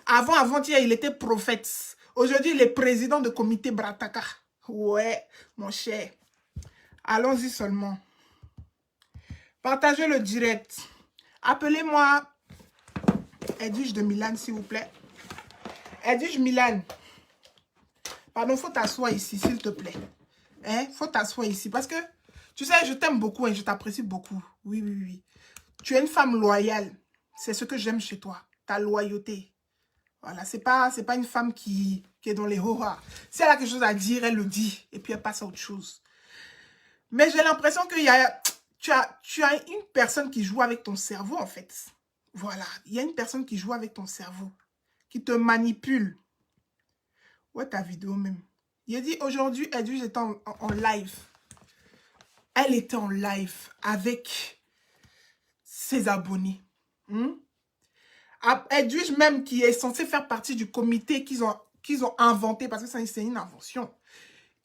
Avant-hier, il était prophète. Aujourd'hui, il est président de comité Brataka. Ouais, mon cher. Allons-y seulement. Partagez le direct. Appelez-moi Edwige de Milan, s'il vous plaît. Edwige Milan. Pardon, faut t'asseoir ici, s'il te plaît. Hein? Faut t'asseoir ici. Parce que, tu sais, je t'aime beaucoup et je t'apprécie beaucoup. Oui, oui, oui. Tu es une femme loyale. C'est ce que j'aime chez toi. Ta loyauté. Voilà, c'est pas une femme qui est dans les horreurs. Si elle a quelque chose à dire, elle le dit. Et puis elle passe à autre chose. Mais j'ai l'impression qu'il y a... Tu as une personne qui joue avec ton cerveau, en fait. Voilà. Il y a une personne qui joue avec ton cerveau. Qui te manipule. Ouais, ta vidéo même. Il a dit, aujourd'hui, Edwige était en live. Elle était en live avec ses abonnés. Edwige même qui est censée faire partie du comité qu'ils ont inventé, parce que c'est une invention.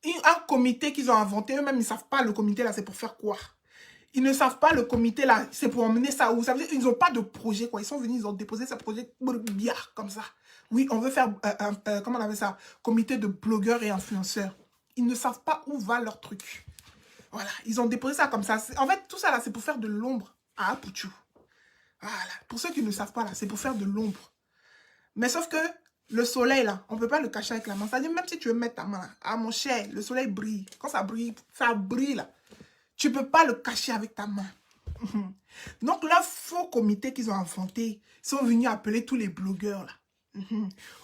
Un comité qu'ils ont inventé, eux-mêmes, ils ne savent pas le comité là, c'est pour faire quoi. Ils ne savent pas le comité là, c'est pour emmener ça où. Ça veut dire qu'ils n'ont pas de projet, quoi. Ils sont venus, ils ont déposé ce projet bien comme ça. Oui, on veut faire, comment on appelle ça, comité de blogueurs et influenceurs. Ils ne savent pas où va leur truc. Voilà, ils ont déposé ça comme ça. En fait, tout ça là, c'est pour faire de l'ombre à Apuchou. Voilà, pour ceux qui ne savent pas là, c'est pour faire de l'ombre. Mais sauf que le soleil là, on ne peut pas le cacher avec la main. C'est-à-dire même si tu veux mettre ta main là, ah mon cher, le soleil brille. Quand ça brille là. Tu ne peux pas le cacher avec ta main. Donc, là, faux comité qu'ils ont inventé, ils sont venus appeler tous les blogueurs, là.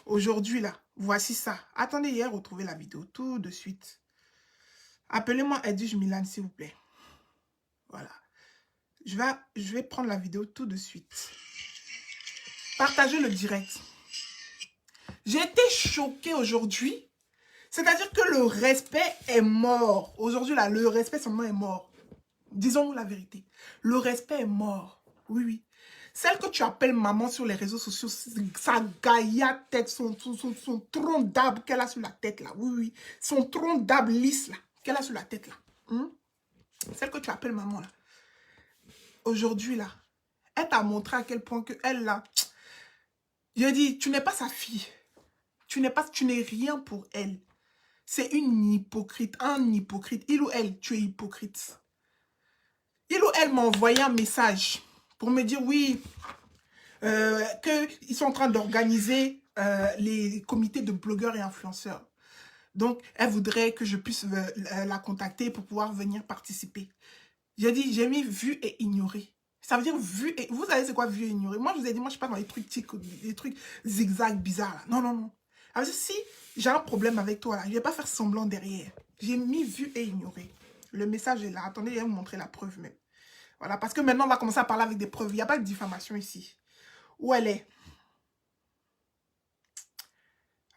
Aujourd'hui, là, voici ça. Attendez, hier, retrouvez la vidéo tout de suite. Appelez-moi Edwige Milan, s'il vous plaît. Voilà. Je vais prendre la vidéo tout de suite. Partagez le direct. J'ai été choquée aujourd'hui. C'est-à-dire que le respect est mort. Aujourd'hui, là, le respect seulement est mort. Disons-nous la vérité. Le respect est mort. Oui, oui. Celle que tu appelles maman sur les réseaux sociaux, sa gaïa tête, son tronc d'arbre qu'elle a sur la tête, là. Oui, oui. Son tronc d'arbre lisse, là, qu'elle a sur la tête, là. Celle que tu appelles maman, là. Aujourd'hui, là, elle t'a montré à quel point que elle, là, je dis, tu n'es pas sa fille. Tu n'es rien pour elle. C'est une hypocrite, un hypocrite. Il ou elle, tu es hypocrite. Il ou elle m'a envoyé un message pour me dire, oui, qu'ils sont en train d'organiser les comités de blogueurs et influenceurs. Donc, elle voudrait que je puisse la contacter pour pouvoir venir participer. J'ai dit, j'ai mis vu et ignoré. Ça veut dire vu et... Vous savez c'est quoi vu et ignoré? Moi, je vous ai dit, moi, je ne suis pas dans les trucs zigzag bizarres. Là. Non, non, non. Alors, si j'ai un problème avec toi, là, je ne vais pas faire semblant derrière. J'ai mis vu et ignoré. Le message est là. Attendez, je vais vous montrer la preuve même. Voilà, parce que maintenant, on va commencer à parler avec des preuves. Il n'y a pas de diffamation ici. Où elle est?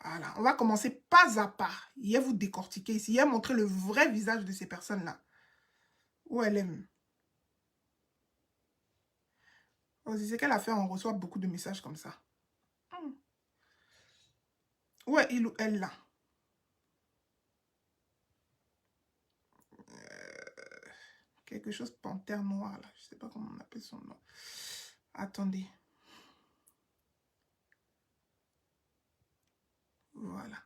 Voilà, on va commencer pas à pas. Il va vous décortiquer ici. Il va montrer le vrai visage de ces personnes-là. Où elle est? C'est qu'elle a fait, on reçoit beaucoup de messages comme ça. Où est il ou elle là? Quelque chose panthère noire là. Je ne sais pas comment on appelle son nom. Attendez. Voilà.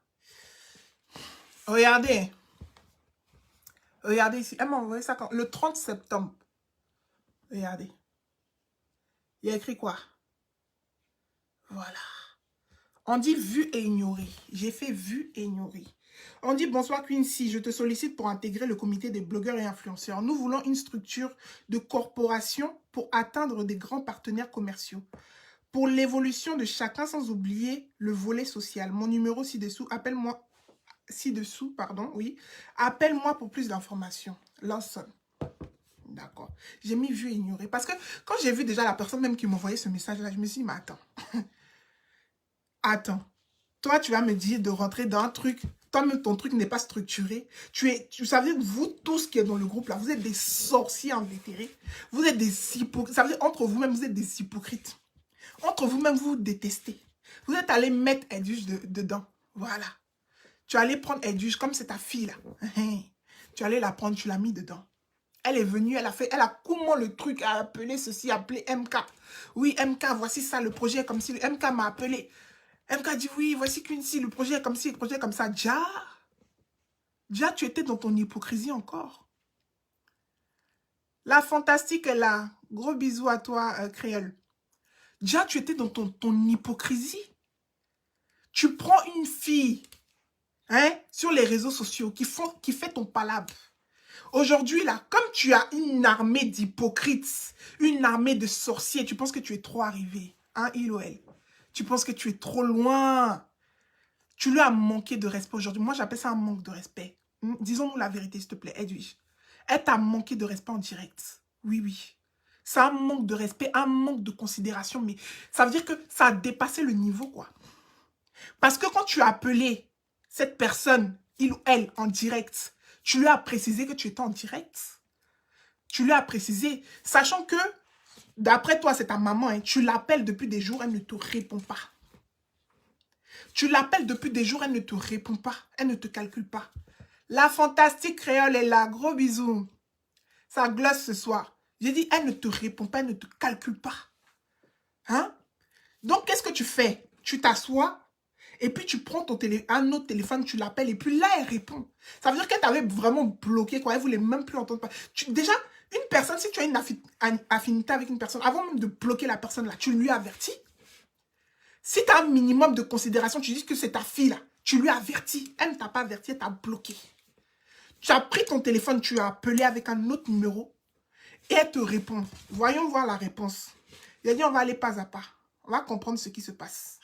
Regardez. Regardez ici. Elle m'a envoyé ça quand... le 30 septembre. Regardez. Il y a écrit quoi? Voilà. On dit vu et ignoré. J'ai fait vu et ignoré. On dit bonsoir Quincy, je te sollicite pour intégrer le comité des blogueurs et influenceurs. Nous voulons une structure de corporation pour atteindre des grands partenaires commerciaux. Pour l'évolution de chacun sans oublier le volet social. Mon numéro ci-dessous, appelle-moi ci-dessous, pardon, oui. Appelle-moi pour plus d'informations. Lawson. D'accord. J'ai mis vu et ignoré. Parce que quand j'ai vu déjà la personne même qui m'envoyait ce message-là, je me suis dit, mais attends. Attends. Toi, tu vas me dire de rentrer dans un truc. Toi-même, ton truc n'est pas structuré. Tu savez, vous tous qui êtes dans le groupe là, vous êtes des sorciers invétérés. Vous êtes des hypocrites. Ça veut dire, entre vous-même, vous êtes des hypocrites. Entre vous-même, vous vous détestez. Vous êtes allé mettre Edwige dedans. Voilà. Tu allais prendre Edwige comme c'est ta fille là. Tu allais la prendre, tu l'as mis dedans. Elle est venue, elle a comment le truc a appelé ceci, appelé MK. Oui, MK, voici ça, le projet comme si le MK m'a appelé. MK dit oui, voici Quincy, le projet est comme ci, le projet est comme ça. Déjà, tu étais dans ton hypocrisie encore. La fantastique est là. Gros bisous à toi, Créole. Déjà, tu étais dans ton hypocrisie. Tu prends une fille sur les réseaux sociaux qui fait ton palabre. Aujourd'hui, là, comme tu as une armée d'hypocrites, une armée de sorciers, tu penses que tu es trop arrivé. Hein, il ou elle. Tu penses que tu es trop loin. Tu lui as manqué de respect aujourd'hui. Moi, j'appelle ça un manque de respect. Disons-nous la vérité, s'il te plaît, Edwige. Elle t'a manqué de respect en direct. Oui, oui. C'est un manque de respect, un manque de considération, mais ça veut dire que ça a dépassé le niveau, quoi. Parce que quand tu as appelé cette personne, il ou elle, en direct, tu lui as précisé que tu étais en direct. Tu lui as précisé, sachant que, d'après toi, c'est ta maman, hein, tu l'appelles depuis des jours, elle ne te répond pas. Tu l'appelles depuis des jours, elle ne te répond pas. Elle ne te calcule pas. La fantastique créole est là. Gros bisous. Ça glosse ce soir. J'ai dit, elle ne te répond pas, elle ne te calcule pas. Hein? Donc, qu'est-ce que tu fais? Tu t'assois et puis tu prends un autre téléphone, tu l'appelles et puis là, elle répond. Ça veut dire qu'elle t'avait vraiment bloqué, quoi. Elle ne voulait même plus entendre. Déjà, une personne, si tu as une affinité avec une personne, avant même de bloquer la personne là, tu lui avertis. Si tu as un minimum de considération, tu dis que c'est ta fille là, tu lui avertis. Elle ne t'a pas averti, elle t'a bloqué. Tu as pris ton téléphone, tu as appelé avec un autre numéro et elle te répond. Voyons voir la réponse. Il a dit, on va aller pas à pas. On va comprendre ce qui se passe.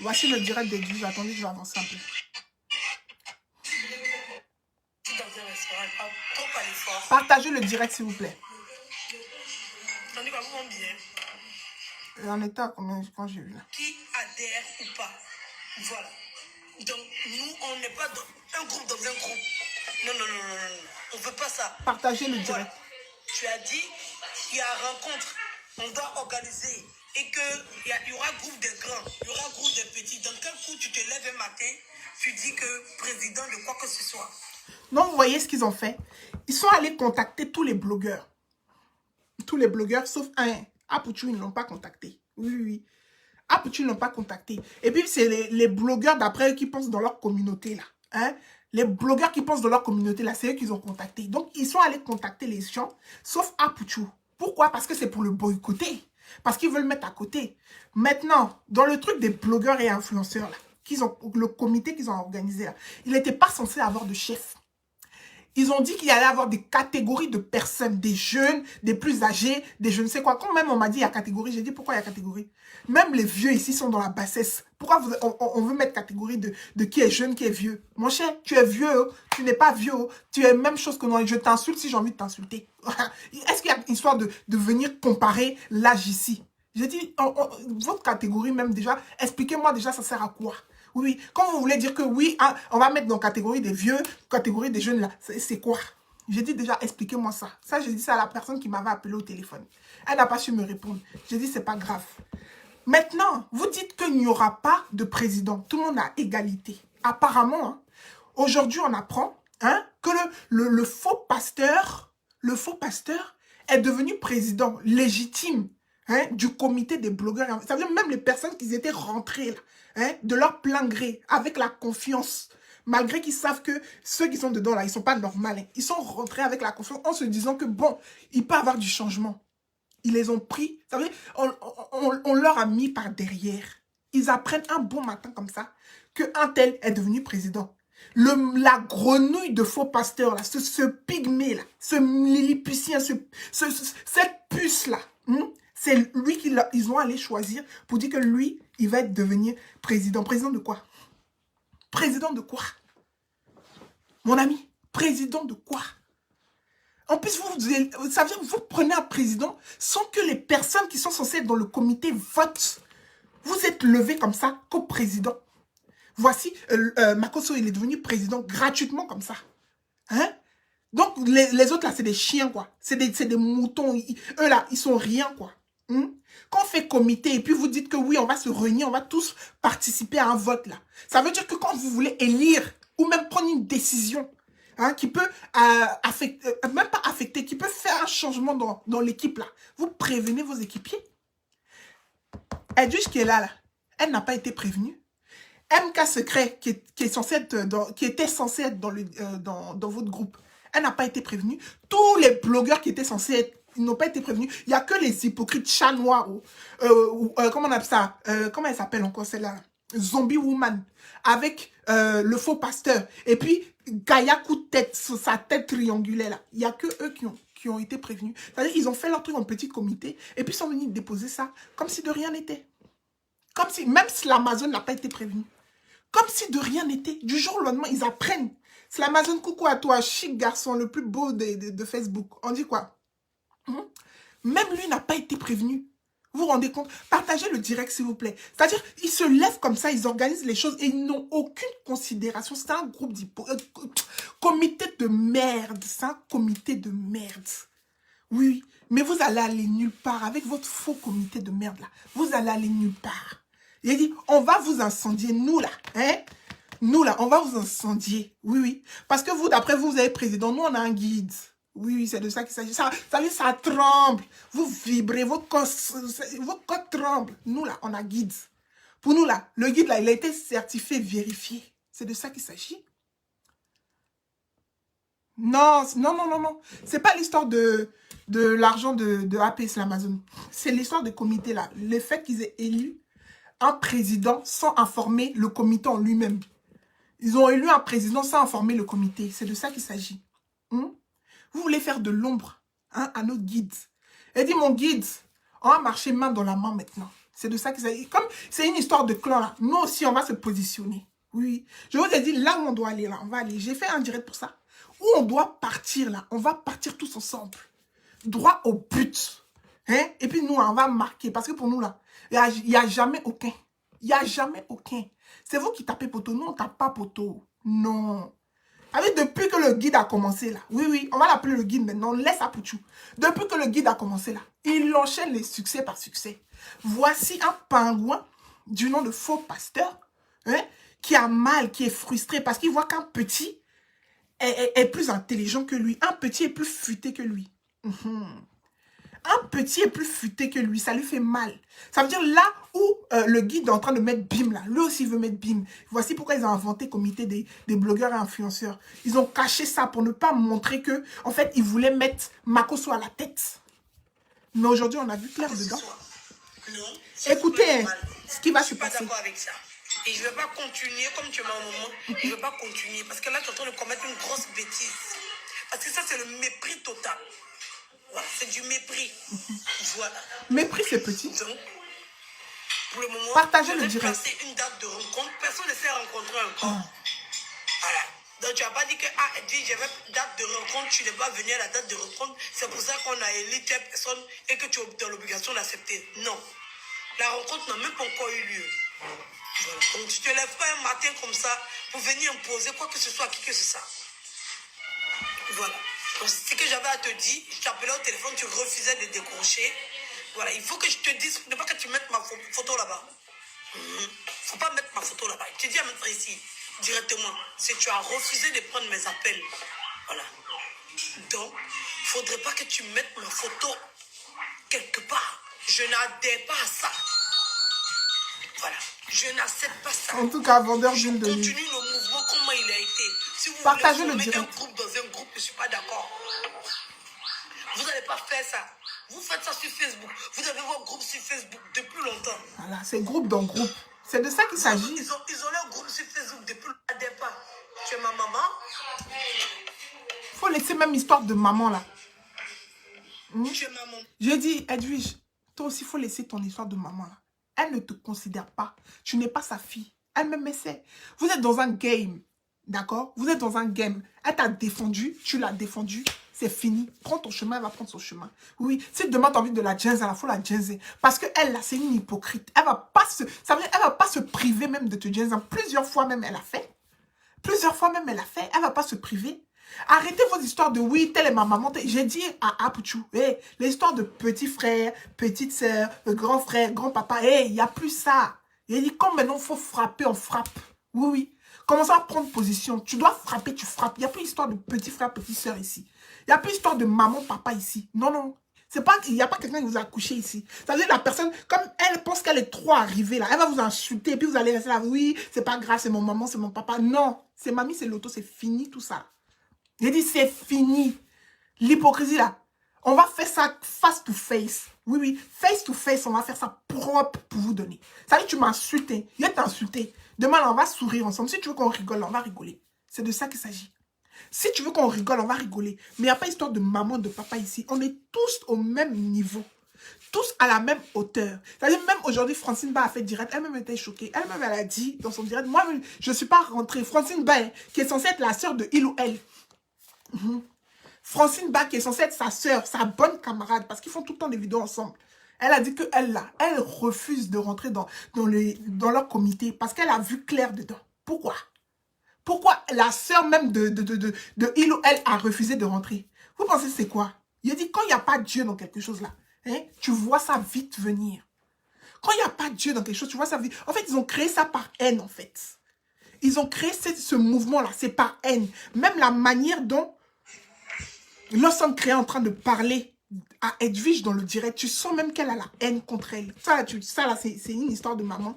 Voici le direct des 12. Attendez, je vais avancer un peu. Partagez le direct, s'il vous plaît. En état à combien quand j'ai vu là? Qui adhère ou pas. Voilà. Donc, nous, on n'est pas dans un groupe dans un groupe. Non, non, non, non, non. On ne veut pas ça. Partagez le direct. Voilà. Tu as dit, il y a rencontre. On doit organiser. Et qu'il y aura groupe des grands, il y aura groupe des petits. Dans quel coup tu te lèves un matin, tu dis que président de quoi que ce soit. Non, vous voyez ce qu'ils ont fait? Ils sont allés contacter tous les blogueurs. Tous les blogueurs, sauf un. Apouchou, ils ne l'ont pas contacté. Oui, oui, oui. Apouchou, ils ne l'ont pas contacté. Et puis, c'est les blogueurs, d'après eux, qui pensent dans leur communauté, là. Hein? Les blogueurs qui pensent dans leur communauté, là, c'est eux qu'ils ont contacté. Donc, ils sont allés contacter les gens, sauf Apouchou. Pourquoi? Parce que c'est pour le boycotter. Parce qu'ils veulent mettre à côté. Maintenant, dans le truc des blogueurs et influenceurs, là, le comité qu'ils ont organisé, là, il n'était pas censé avoir de chef. Ils ont dit qu'il y allait avoir des catégories de personnes, des jeunes, des plus âgés, des je ne sais quoi. Quand même on m'a dit il y a catégorie, j'ai dit pourquoi il y a catégorie? Même les vieux ici sont dans la bassesse. Pourquoi on veut mettre catégorie de qui est jeune, qui est vieux? Mon cher, tu es vieux, tu n'es pas vieux, tu es même chose que moi. Je t'insulte si j'ai envie de t'insulter. Est-ce qu'il y a une histoire de venir comparer l'âge ici? J'ai dit, votre catégorie même déjà, expliquez-moi déjà ça sert à quoi? Oui, quand vous voulez dire que oui, hein, on va mettre dans la catégorie des vieux, catégorie des jeunes, là, c'est quoi? J'ai dit déjà, expliquez-moi ça. Ça, j'ai dit ça à la personne qui m'avait appelé au téléphone. Elle n'a pas su me répondre. J'ai dit, c'est pas grave. Maintenant, vous dites qu'il n'y aura pas de président. Tout le monde a égalité. Apparemment, hein, aujourd'hui, on apprend que le faux pasteur est devenu président légitime du comité des blogueurs. Ça veut dire même les personnes qui étaient rentrées là, de leur plein gré, avec la confiance, malgré qu'ils savent que ceux qui sont dedans, là, ils ne sont pas normaux. Hein. Ils sont rentrés avec la confiance en se disant que, bon, il peut y avoir du changement. Ils les ont pris, ça veut dire, on leur a mis par derrière. Ils apprennent un bon matin comme ça qu'un tel est devenu président. La grenouille de faux pasteur, là, ce pygmée, là, ce lilliputien, cette puce-là, c'est lui qu'ils ont allé choisir pour dire que lui, il va devenir président. Président de quoi? Président de quoi? Mon ami, président de quoi? En plus, ça veut dire que vous prenez un président sans que les personnes qui sont censées être dans le comité votent. Vous êtes levé comme ça comme président. Voici, Makosso, il est devenu président gratuitement comme ça. Hein? Donc, les autres, là, c'est des chiens, quoi. C'est des moutons. Eux, là, ils sont rien, quoi. Quand on fait comité et puis vous dites que oui, on va se réunir, on va tous participer à un vote, là. Ça veut dire que quand vous voulez élire ou même prendre une décision, hein, qui peut affecter, même pas affecter, qui peut faire un changement dans l'équipe là. Vous prévenez vos équipiers. Edwige qui est là, elle n'a pas été prévenue. MK Secret, qui était censé être dans votre groupe, elle n'a pas été prévenue. Tous les blogueurs qui étaient censés être, ils n'ont pas été prévenus. Il n'y a que les hypocrites chats noirs, comment on appelle ça, comment elle s'appelle encore celle-là, Zombie Woman, avec le faux pasteur. Et puis, Gaïa coup de tête, sur sa tête triangulaire là. Il n'y a que eux qui ont été prévenus. C'est-à-dire qu'ils ont fait leur truc en petit comité, et puis ils sont venus déposer ça, comme si de rien n'était. Comme si, même si l'Amazon n'a pas été prévenu. Comme si de rien n'était. Du jour au lendemain, ils apprennent. C'est l'Amazon, coucou à toi, chic garçon, le plus beau de Facebook. On dit quoi? Même lui n'a pas été prévenu. Vous vous rendez compte? Partagez le direct, s'il vous plaît. C'est-à-dire, ils se lèvent comme ça, ils organisent les choses et ils n'ont aucune considération. C'est un groupe comité de merde. C'est un comité de merde. Oui, mais vous allez aller nulle part avec votre faux comité de merde là. Vous allez aller nulle part. Il a dit, on va vous incendier, nous là. Hein? Nous là, on va vous incendier. Oui, oui. Parce que vous, d'après vous, vous avez président. Nous, on a un guide. Oui, oui, c'est de ça qu'il s'agit. Ça tremble. Vous vibrez, votre corps tremble. Nous là, on a guide. Pour nous là, le guide là, il a été certifié, vérifié. C'est de ça qu'il s'agit. Non, non, non, non, non. C'est pas l'histoire de l'argent de APS, l'Amazon. C'est l'histoire de comité là. Le fait qu'ils aient élu un président sans informer le comité en lui-même. Ils ont élu un président sans informer le comité. C'est de ça qu'il s'agit. Vous voulez faire de l'ombre à notre guide. Et dit, mon guide, on va marcher main dans la main maintenant. C'est de ça qu'il s'agit. Comme c'est une histoire de clan là, nous aussi, on va se positionner. Oui, je vous ai dit, là où on doit aller, là, on va aller. J'ai fait un direct pour ça. Où on doit partir là, on va partir tous ensemble. Droit au but. Hein? Et puis nous, on va marquer. Parce que pour nous là, il n'y a jamais aucun. Il n'y a jamais aucun. C'est vous qui tapez poteau. Nous, on ne tape pas poteau. Non. Avec depuis que le guide a commencé là. Oui, oui, on va l'appeler le guide maintenant. On laisse à Pouchou. Depuis que le guide a commencé là, il enchaîne les succès par succès. Voici un pingouin du nom de faux pasteur, hein, qui a mal, qui est frustré parce qu'il voit qu'un petit est plus intelligent que lui. Un petit est plus futé que lui. Un petit est plus futé que lui, ça lui fait mal. Ça veut dire là où le guide est en train de mettre BIM là, lui aussi veut mettre BIM. Voici pourquoi ils ont inventé le comité des blogueurs et influenceurs. Ils ont caché ça pour ne pas montrer que, en fait, ils voulaient mettre Makosso à la tête. Mais aujourd'hui, on a vu clair dedans. Non. Écoutez, ce qui va se passer. Je suis pas d'accord avec ça. Et je ne vais pas continuer, comme tu m'as au moment, je ne vais pas continuer. Parce que là, tu es en train de commettre une grosse bêtise. Parce que ça, c'est le mépris total. Voilà, c'est du mépris. Voilà. Mépris, c'est petit. Donc, pour le moment, partagez je le vais direct. placer une date de rencontre. Personne ne s'est rencontré encore. Voilà. Donc, tu n'as pas dit que, j'avais date de rencontre, tu n'es pas venu à la date de rencontre. C'est pour ça qu'on a élu telle personne et que tu es dans l'obligation d'accepter. Non. La rencontre n'a même pas encore eu lieu. Voilà. Donc, tu ne te lèves pas un matin comme ça pour venir imposer quoi que ce soit à qui que ce soit. Voilà. Donc, c'est ce que j'avais à te dire. Je t'appelais au téléphone, tu refusais de décrocher. Voilà, il faut que je te dise, ne pas que tu mettes ma photo là-bas. Faut pas mettre ma photo là-bas. Je te dis à mettre ici, directement. Si tu as refusé de prendre mes appels. Voilà. Donc, faudrait pas que tu mettes ma photo quelque part. Je n'adhère pas à ça. Voilà. Je n'accepte pas ça. En tout cas, vendeur d'huile de continue le mouvement, comment il a été. Si vous partagez voulez le mettre un direct. groupe dans un groupe, je ne suis pas d'accord. Vous n'allez pas faire ça. Vous faites ça sur Facebook. Vous avez vos groupes sur Facebook depuis longtemps. Voilà, c'est groupe dans groupe. C'est de ça qu'il s'agit. Ils ont leur groupe sur Facebook depuis longtemps. Pas. Tu es ma maman. Faut laisser même histoire de maman là. Tu es maman. J'ai dit, Edwige, toi aussi, il faut laisser ton histoire de maman là. Elle ne te considère pas. Tu n'es pas sa fille. Elle-même essaie. Vous êtes dans un game. D'accord? Vous êtes dans un game. Elle t'a défendu. Tu l'as défendu. C'est fini. Prends ton chemin, elle va prendre son chemin. Oui, si demain tu as envie de la genzer, il faut la genzer. Parce qu'elle, là, c'est une hypocrite. Elle va pas se, ça veut dire, elle va pas se priver même de te genzer. Plusieurs fois même, elle a fait. Plusieurs fois même, elle a fait. Elle va pas se priver. Arrêtez vos histoires de oui, telle est ma maman. J'ai dit à Pouchou, hey, les histoires de petit frère, petite sœur, grand frère, grand papa, hey, il n'y a plus ça. Il a dit, comme maintenant, il faut frapper, on frappe. Oui, oui. Commence à prendre position. Tu dois frapper, tu frappes. Il n'y a plus histoire de petit frère, petite soeur ici. Il n'y a plus histoire de maman, papa ici. Non, non. C'est pas, il n'y a pas quelqu'un qui vous a accouché ici. Ça veut dire la personne, comme elle pense qu'elle est trop arrivée là, elle va vous insulter et puis vous allez rester là. Oui, c'est pas grave, c'est mon maman, c'est mon papa. Non, c'est mamie, c'est l'auto, c'est fini tout ça. J'ai dit c'est fini. L'hypocrisie là. On va faire ça face to face. Oui, oui, face to face, on va faire ça propre pour vous donner. Ça veut dire que tu m'as insulté. Il t'a insulté. Demain, là, on va sourire ensemble. Si tu veux qu'on rigole, on va rigoler. C'est de ça qu'il s'agit. Si tu veux qu'on rigole, on va rigoler. Mais il n'y a pas histoire de maman, de papa ici. On est tous au même niveau. Tous à la même hauteur. C'est-à-dire, même aujourd'hui, Francine Ba a fait direct. Elle-même était choquée. Elle-même, elle a dit dans son direct, moi, je ne suis pas rentrée. Francine Ba, qui est censée être la sœur de il ou elle. Francine Ba, qui est censée être sa sœur, sa bonne camarade, parce qu'ils font tout le temps des vidéos ensemble. Elle a dit qu'elle, là, elle refuse de rentrer dans leur comité parce qu'elle a vu clair dedans. Pourquoi? Pourquoi la sœur même de il ou elle a refusé de rentrer? Vous pensez c'est quoi? Il a dit, quand il n'y a pas Dieu dans quelque chose là, hein, tu vois ça vite venir. Quand il n'y a pas Dieu dans quelque chose, tu vois ça vite. En fait, ils ont créé ça par haine, en fait. Ils ont créé ce mouvement-là, c'est par haine. Même la manière dont lorsqu'on crée en train de parler à Edwige dans le direct, tu sens même qu'elle a la haine contre elle. Ça là, c'est une histoire de maman.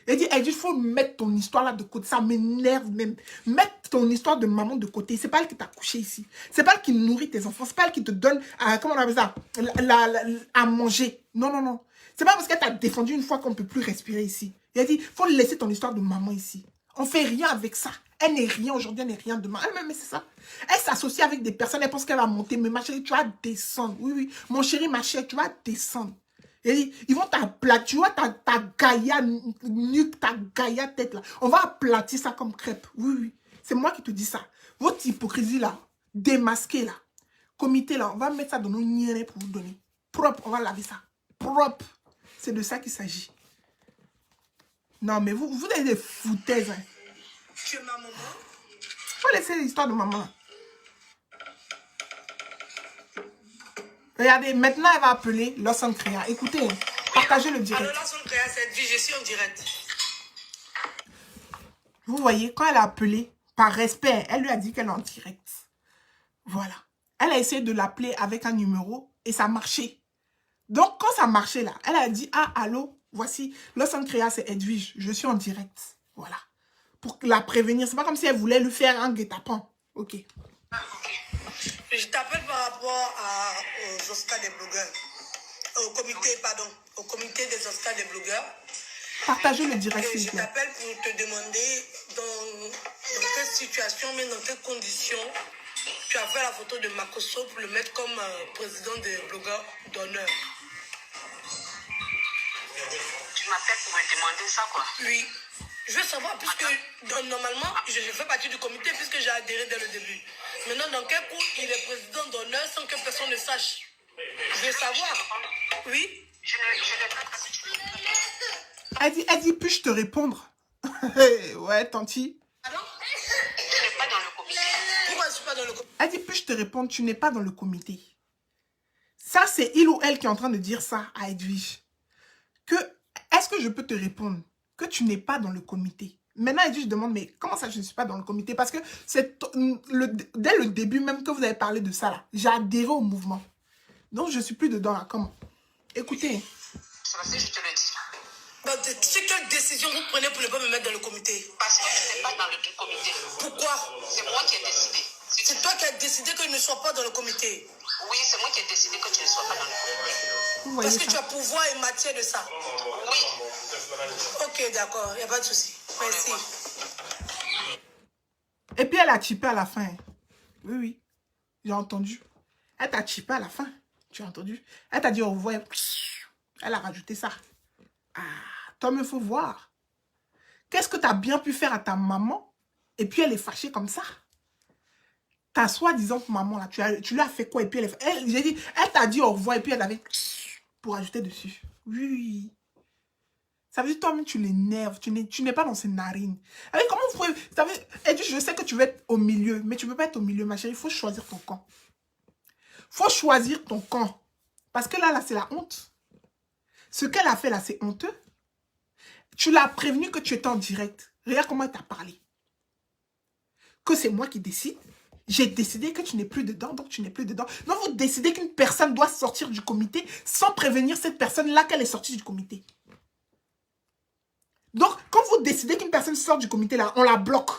Elle dit, Edwige, il faut mettre ton histoire là de côté. Ça m'énerve même. Mettre ton histoire de maman de côté. C'est pas elle qui t'a couché ici. C'est pas elle qui nourrit tes enfants. C'est pas elle qui te donne, comment on appelle ça, à manger. Non, non, non. C'est pas parce qu'elle t'a défendu une fois qu'on ne peut plus respirer ici. Elle dit, il faut laisser ton histoire de maman ici. On fait rien avec ça. Elle n'est rien aujourd'hui, elle n'est rien demain. Elle-même, c'est ça. Elle s'associe avec des personnes, elle pense qu'elle va monter. Mais ma chérie, tu vas descendre. Oui, oui. Mon chéri, ma chérie, tu vas descendre. Et ils vont t'aplatir, tu vois ta gaïa nuque, ta gaïa tête là. On va aplatir ça comme crêpe. Oui, oui. C'est moi qui te dis ça. Votre hypocrisie là, démasquée là, comité là, on va mettre ça dans nos niais pour vous donner. Propre, on va laver ça. Propre. C'est de ça qu'il s'agit. Non, mais vous avez des foutaises. Hein. Tu es ma maman? Faut laisser l'histoire de maman. Regardez, maintenant elle va appeler Lawson Créa. Écoutez, partagez le direct. Alors Lawson Créa, c'est dit, je suis en direct. Vous voyez, quand elle a appelé, par respect, elle lui a dit qu'elle est en direct. Voilà. Elle a essayé de l'appeler avec un numéro et ça marchait. Donc, quand ça marchait là, elle a dit, ah, allô, voici, Lawson Créa, c'est Edwige, je suis en direct. Voilà. Pour la prévenir. C'est pas comme si elle voulait lui faire un guet-apens. Ok. Je t'appelle par rapport aux Oscars des blogueurs. Au comité des Oscars des blogueurs. Partagez le direct. Et je t'appelle pour te demander dans quelle situation, mais dans quelles conditions tu as fait la photo de Makosso pour le mettre comme président des blogueurs d'honneur. Tu m'appelles pour me demander ça, quoi? Oui. Je veux savoir, puisque normalement, je fais partie du comité, puisque j'ai adhéré dès le début. Maintenant, dans quel coup il est président d'honneur sans que personne ne sache? Je veux savoir. Oui? Je n'ai pas... Elle dit, puis-je te répondre? Ouais, tanti. Pardon? Je n'ai pas dans le comité. Pourquoi je ne suis pas dans le comité? Elle dit, puis-je te répondre? Tu n'es pas dans le comité. Ça, c'est il ou elle qui est en train de dire ça à Edwige. Est-ce que je peux te répondre que tu n'es pas dans le comité? Maintenant, Edwige demande, mais comment ça, je ne suis pas dans le comité? Parce que c'est dès le début même que vous avez parlé de ça, là, j'ai adhéré au mouvement. Donc, je ne suis plus dedans, là. Comment? Écoutez. C'est parce que je te le dis. Donc, c'est quelle décision vous prenez pour ne pas me mettre dans le comité? Parce que je n'ai pas dans le comité. Pourquoi? C'est moi qui ai décidé. C'est toi qui as décidé que je ne sois pas dans le comité? Oui, c'est moi qui ai décidé que tu ne sois pas dans le comité. Vous voyez Parce que ça? tu as pouvoir et matière de ça. Oui. Ok, d'accord, il n'y a pas de souci. Merci. Et puis, elle a chippé à la fin. Oui, oui. J'ai entendu. Elle t'a chippé à la fin. Tu as entendu? Elle t'a dit au revoir. Elle a rajouté ça. Ah, toi, il faut voir. Qu'est-ce que tu as bien pu faire à ta maman? Et puis, elle est fâchée comme ça. Ta soi-disant maman, là, tu lui as fait quoi? Et puis, elle t'a dit au revoir. Et puis, elle avait pour ajouter dessus. Oui. Ça veut dire toi-même, tu l'énerves. Tu n'es pas dans ses narines. Alors, comment vous pouvez... Elle dit, je sais que tu veux être au milieu. Mais tu ne peux pas être au milieu, ma chérie. Il faut choisir ton camp. Il faut choisir ton camp. Parce que là, c'est la honte. Ce qu'elle a fait là, c'est honteux. Tu l'as prévenu que tu étais en direct. Regarde comment elle t'a parlé. que c'est moi qui décide. J'ai décidé que tu n'es plus dedans, donc tu n'es plus dedans. Non, vous décidez qu'une personne doit sortir du comité sans prévenir cette personne-là qu'elle est sortie du comité. Donc, quand vous décidez qu'une personne sort du comité, là, on la bloque.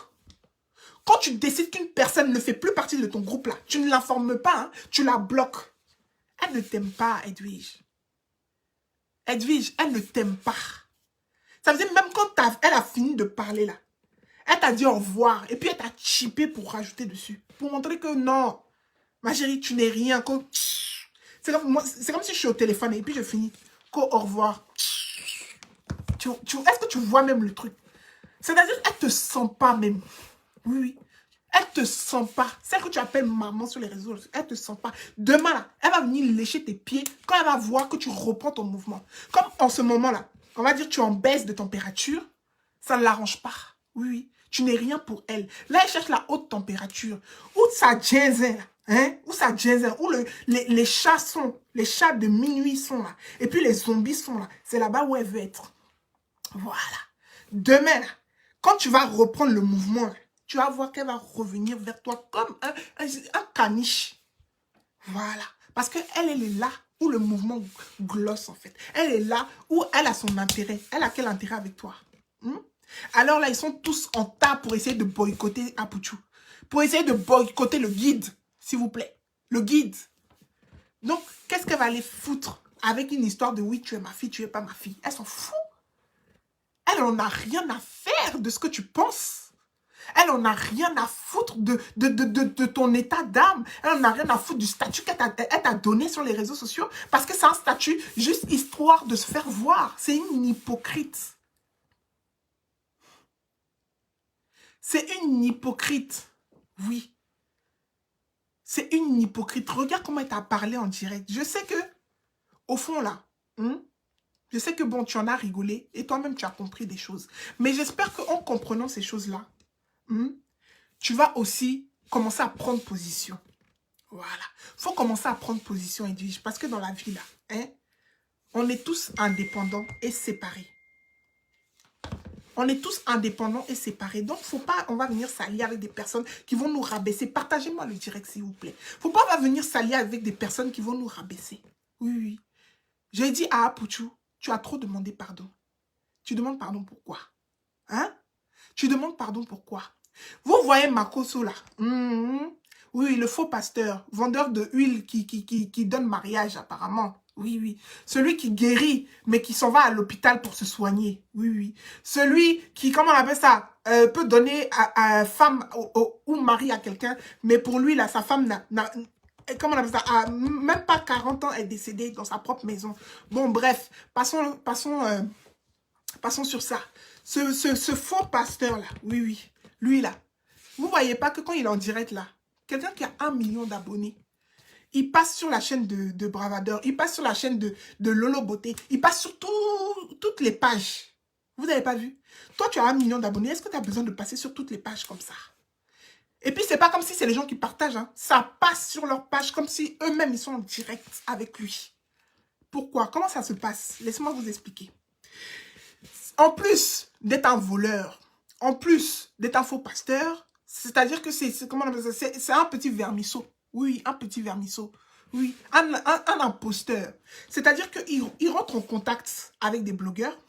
Quand tu décides qu'une personne ne fait plus partie de ton groupe, là, tu ne l'informes pas, hein, tu la bloques. Elle ne t'aime pas, Edwige. Edwige, elle ne t'aime pas. Ça veut dire même quand elle a fini de parler, là, elle t'a dit au revoir et puis elle t'a chippé pour rajouter dessus. Pour montrer que non, ma chérie, tu n'es rien. C'est comme si je suis au téléphone et puis je finis. Au revoir. Est-ce que tu vois même le truc? C'est-à-dire qu'elle ne te sent pas même. Oui, oui. Elle ne te sent pas. Celle que tu appelles maman sur les réseaux, elle ne te sent pas. Demain, là, elle va venir lécher tes pieds quand elle va voir que tu reprends ton mouvement. Comme en ce moment-là, on va dire que tu es en baisse de température, ça ne l'arrange pas. Oui, oui. Tu n'es rien pour elle. Là, elle cherche la haute température. Où sa ginseng, hein? Où sa ginseng, où les chats sont, les chats de minuit sont là. Et puis les zombies sont là. C'est là-bas où elle veut être. Voilà. Demain, là, quand tu vas reprendre le mouvement, là, tu vas voir qu'elle va revenir vers toi comme un caniche. Voilà. Parce qu'elle est là où le mouvement glosse en fait. Elle est là où elle a son intérêt. Elle a quel intérêt avec toi? Alors là, ils sont tous en tas pour essayer de boycotter Apuchu. Pour essayer de boycotter le guide, s'il vous plaît. Le guide. Donc, qu'est-ce qu'elle va aller foutre avec une histoire de oui, tu es ma fille, tu es pas ma fille? Elle s'en fout. Elle en a rien à faire de ce que tu penses. Elle en a rien à foutre de ton état d'âme. Elle en a rien à foutre du statut qu'elle t'a donné sur les réseaux sociaux. Parce que c'est un statut juste histoire de se faire voir. C'est une hypocrite. C'est une hypocrite. Oui. C'est une hypocrite. Regarde comment elle t'a parlé en direct. Je sais que, au fond là, je sais que bon, tu en as rigolé et toi-même tu as compris des choses. Mais j'espère qu'en comprenant ces choses-là, tu vas aussi commencer à prendre position. Voilà. Il faut commencer à prendre position, Edwige. Parce que dans la vie, là, on est tous indépendants et séparés. On est tous indépendants et séparés. Donc, faut pas, on va venir s'allier avec des personnes qui vont nous rabaisser. Partagez-moi le direct, s'il vous plaît. Faut pas venir s'allier avec des personnes qui vont nous rabaisser. Oui, oui. J'ai dit à Apuchu, tu as trop demandé pardon. Tu demandes pardon pourquoi? Hein? Tu demandes pardon pourquoi? Vous voyez Makoso là? Oui, le faux pasteur, vendeur de huile qui donne mariage apparemment. Oui, oui. Celui qui guérit, mais qui s'en va à l'hôpital pour se soigner. Oui, oui. Celui qui, comment on appelle ça, peut donner à femme ou mari à quelqu'un, mais pour lui, là, sa femme n'a comment on appelle ça, même pas 40 ans, elle est décédée dans sa propre maison. Bon, bref, passons sur ça. Ce faux pasteur-là, oui, oui, lui, là, vous voyez pas que quand il est en direct, là, quelqu'un qui a 1 million d'abonnés, il passe sur la chaîne de Bravadeur, il passe sur la chaîne de Lolo Beauté, il passe sur toutes les pages. Vous n'avez pas vu? Toi, tu as 1 million d'abonnés, est-ce que tu as besoin de passer sur toutes les pages comme ça? Et puis, c'est pas comme si c'est les gens qui partagent, hein. Ça passe sur leur page comme si eux-mêmes, ils sont en direct avec lui. Pourquoi? Comment ça se passe? Laissez-moi vous expliquer. En plus d'être un voleur, en plus d'être un faux pasteur, c'est-à-dire que c'est un petit vermisseau. Oui, un petit vermisseau. Oui, un imposteur. C'est-à-dire qu'il rentre en contact avec des blogueurs.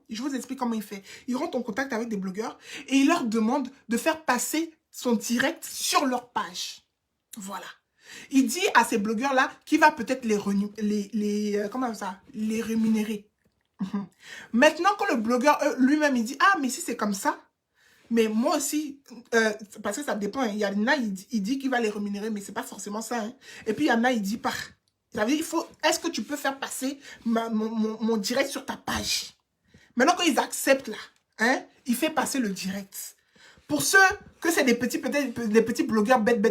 Je vous explique comment il fait. Il rentre en contact avec des blogueurs et il leur demande de faire passer son direct sur leur page. Voilà. Il dit à ces blogueurs-là qu'il va peut-être les rémunérer. Maintenant, quand le blogueur lui-même, il dit, ah, mais si c'est comme ça, mais moi aussi, parce que ça dépend, hein. Il y en a, il dit qu'il va les rémunérer, mais c'est pas forcément ça. Hein. Et puis, il y en a, il dit pas. Ça veut dire, est-ce que tu peux faire passer mon direct sur ta page? Maintenant, quand ils acceptent là, hein, il fait passer le direct. Pour ceux que c'est des petits, peut-être des petits blogueurs bêtes,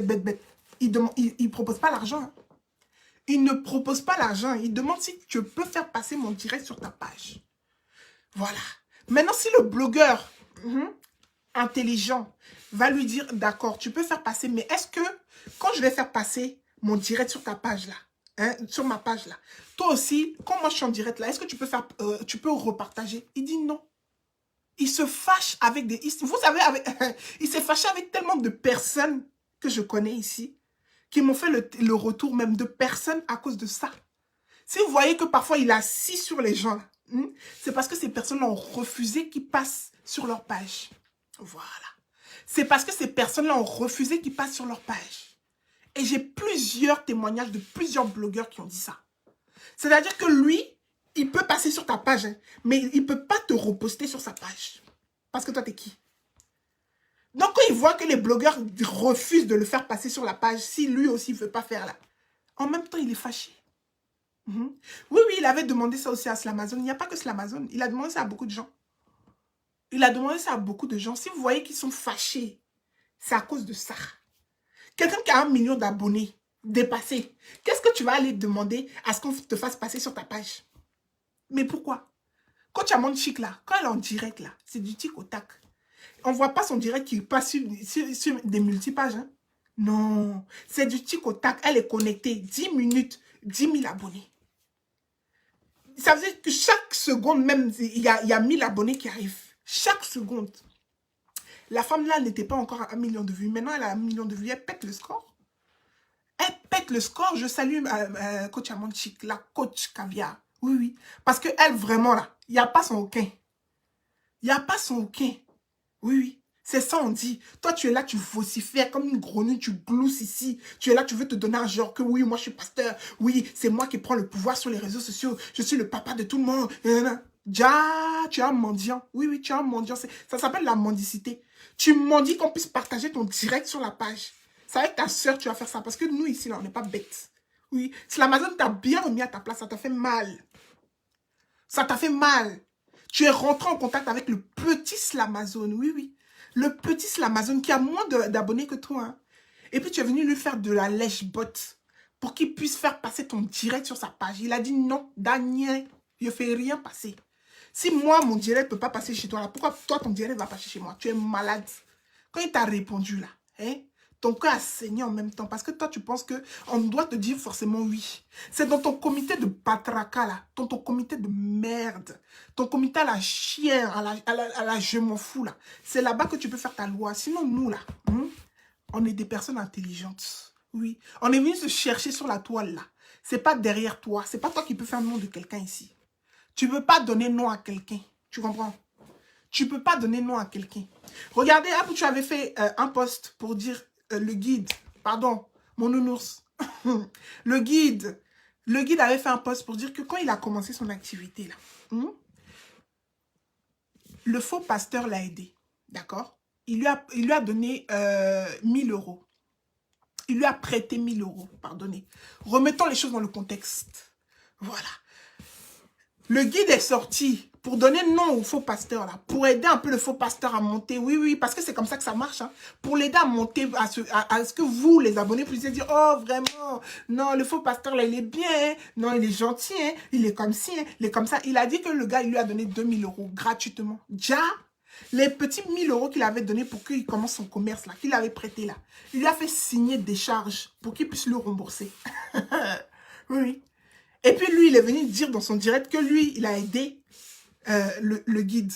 ils ne proposent pas l'argent. Hein. Ils ne proposent pas l'argent. Ils demandent si tu peux faire passer mon direct sur ta page. Voilà. Maintenant, si le blogueur intelligent va lui dire, d'accord, tu peux faire passer, mais est-ce que quand je vais faire passer mon direct sur ta page là, hein, sur ma page là, toi aussi, quand moi je suis en direct là, est-ce que tu peux repartager? Il dit non. Il se fâche avec des... Vous savez, il s'est fâché avec tellement de personnes que je connais ici, qui m'ont fait le retour même de personnes à cause de ça. Si vous voyez que parfois il est assis sur les gens, c'est parce que ces personnes ont refusé qu'ils passent sur leur page. Voilà. C'est parce que ces personnes-là ont refusé qu'ils passent sur leur page. Et j'ai plusieurs témoignages de plusieurs blogueurs qui ont dit ça. C'est-à-dire que lui, il peut passer sur ta page, hein, mais il ne peut pas te reposter sur sa page. Parce que toi, t'es qui? Donc, quand il voit que les blogueurs refusent de le faire passer sur la page, si lui aussi ne veut pas faire là, en même temps, il est fâché. Oui, oui, il avait demandé ça aussi à Slamazon. Il n'y a pas que Slamazon. Il a demandé ça à beaucoup de gens. Il a demandé ça à beaucoup de gens. Si vous voyez qu'ils sont fâchés, c'est à cause de ça. Quelqu'un qui a 1 million d'abonnés dépassé, qu'est-ce que tu vas aller demander à ce qu'on te fasse passer sur ta page? Mais pourquoi? Quand tu as mon chic là, quand elle est en direct là, c'est du tic au tac. On ne voit pas son direct qui passe sur des multipages. Hein? Non, c'est du tic au tac. Elle est connectée. 10 minutes, 10 000 abonnés. Ça veut dire que chaque seconde, même, il y a 1000 abonnés qui arrivent. Chaque seconde. La femme là n'était pas encore à 1 million de vues. Maintenant, elle a 1 million de vues. Elle pète le score. Elle pète le score. Je salue coach Amonchik, la coach caviar. Oui, oui. Parce qu'elle, vraiment, là, il n'y a pas son aucun. Il n'y a pas son aucun. Oui, oui. C'est ça, on dit. Toi, tu es là, tu vocifères comme une grenouille, tu glousses ici. Tu es là, tu veux te donner un genre que oui, moi, je suis pasteur. Oui, c'est moi qui prends le pouvoir sur les réseaux sociaux. Je suis le papa de tout le monde. Déjà, tu es un mendiant. Oui, oui, tu es un mendiant. Ça s'appelle la mendicité. Tu mendies qu'on puisse partager ton direct sur la page. C'est avec ta soeur tu vas faire ça. Parce que nous, ici, là, on n'est pas bêtes. Oui. Si l'Amazon t'a bien remis à ta place, ça t'a fait mal. Ça t'a fait mal. Tu es rentré en contact avec le petit Slamazon. Oui, oui. Le petit Slamazon qui a moins d'abonnés que toi. Hein. Et puis, tu es venu lui faire de la lèche-botte pour qu'il puisse faire passer ton direct sur sa page. Il a dit non, Daniel, je ne fais rien passer. Si moi, mon direct ne peut pas passer chez toi, là, pourquoi toi, ton direct va passer chez moi? Tu es malade. Quand il t'a répondu, là, hein, ton cœur a saigné en même temps. Parce que toi, tu penses qu'on doit te dire forcément oui. C'est dans ton comité de batraka, là. Ton comité de merde. Ton comité à la chien, à la je m'en fous, là. C'est là-bas que tu peux faire ta loi. Sinon, nous, là, on est des personnes intelligentes. Oui. On est venu se chercher sur la toile, là. C'est pas derrière toi. C'est pas toi qui peux faire le nom de quelqu'un ici. Tu ne peux pas donner nom à quelqu'un. Tu comprends? Tu ne peux pas donner nom à quelqu'un. Regardez, tu avais fait un post pour dire le guide. Pardon, mon nounours. Le guide avait fait un post pour dire que quand il a commencé son activité, là, le faux pasteur l'a aidé. D'accord? Il lui a donné 1000 euros. Il lui a prêté 1000 euros. Pardonnez. Remettons les choses dans le contexte. Voilà. Le guide est sorti pour donner nom au faux pasteur, là, pour aider un peu le faux pasteur à monter. Oui, oui, parce que c'est comme ça que ça marche. Hein, pour l'aider à monter, à ce que vous, les abonnés, puissiez dire, oh, vraiment, non, le faux pasteur, là, il est bien, hein, non, il est gentil, hein, il est comme ci, hein, il est comme ça. Il a dit que le gars, il lui a donné 2000 euros gratuitement. Déjà, les petits 1000 euros qu'il avait donné pour qu'il commence son commerce, là, qu'il avait prêté, là, il lui a fait signer des charges pour qu'il puisse le rembourser. Oui, oui. Et puis lui, il est venu dire dans son direct que lui, il a aidé le guide.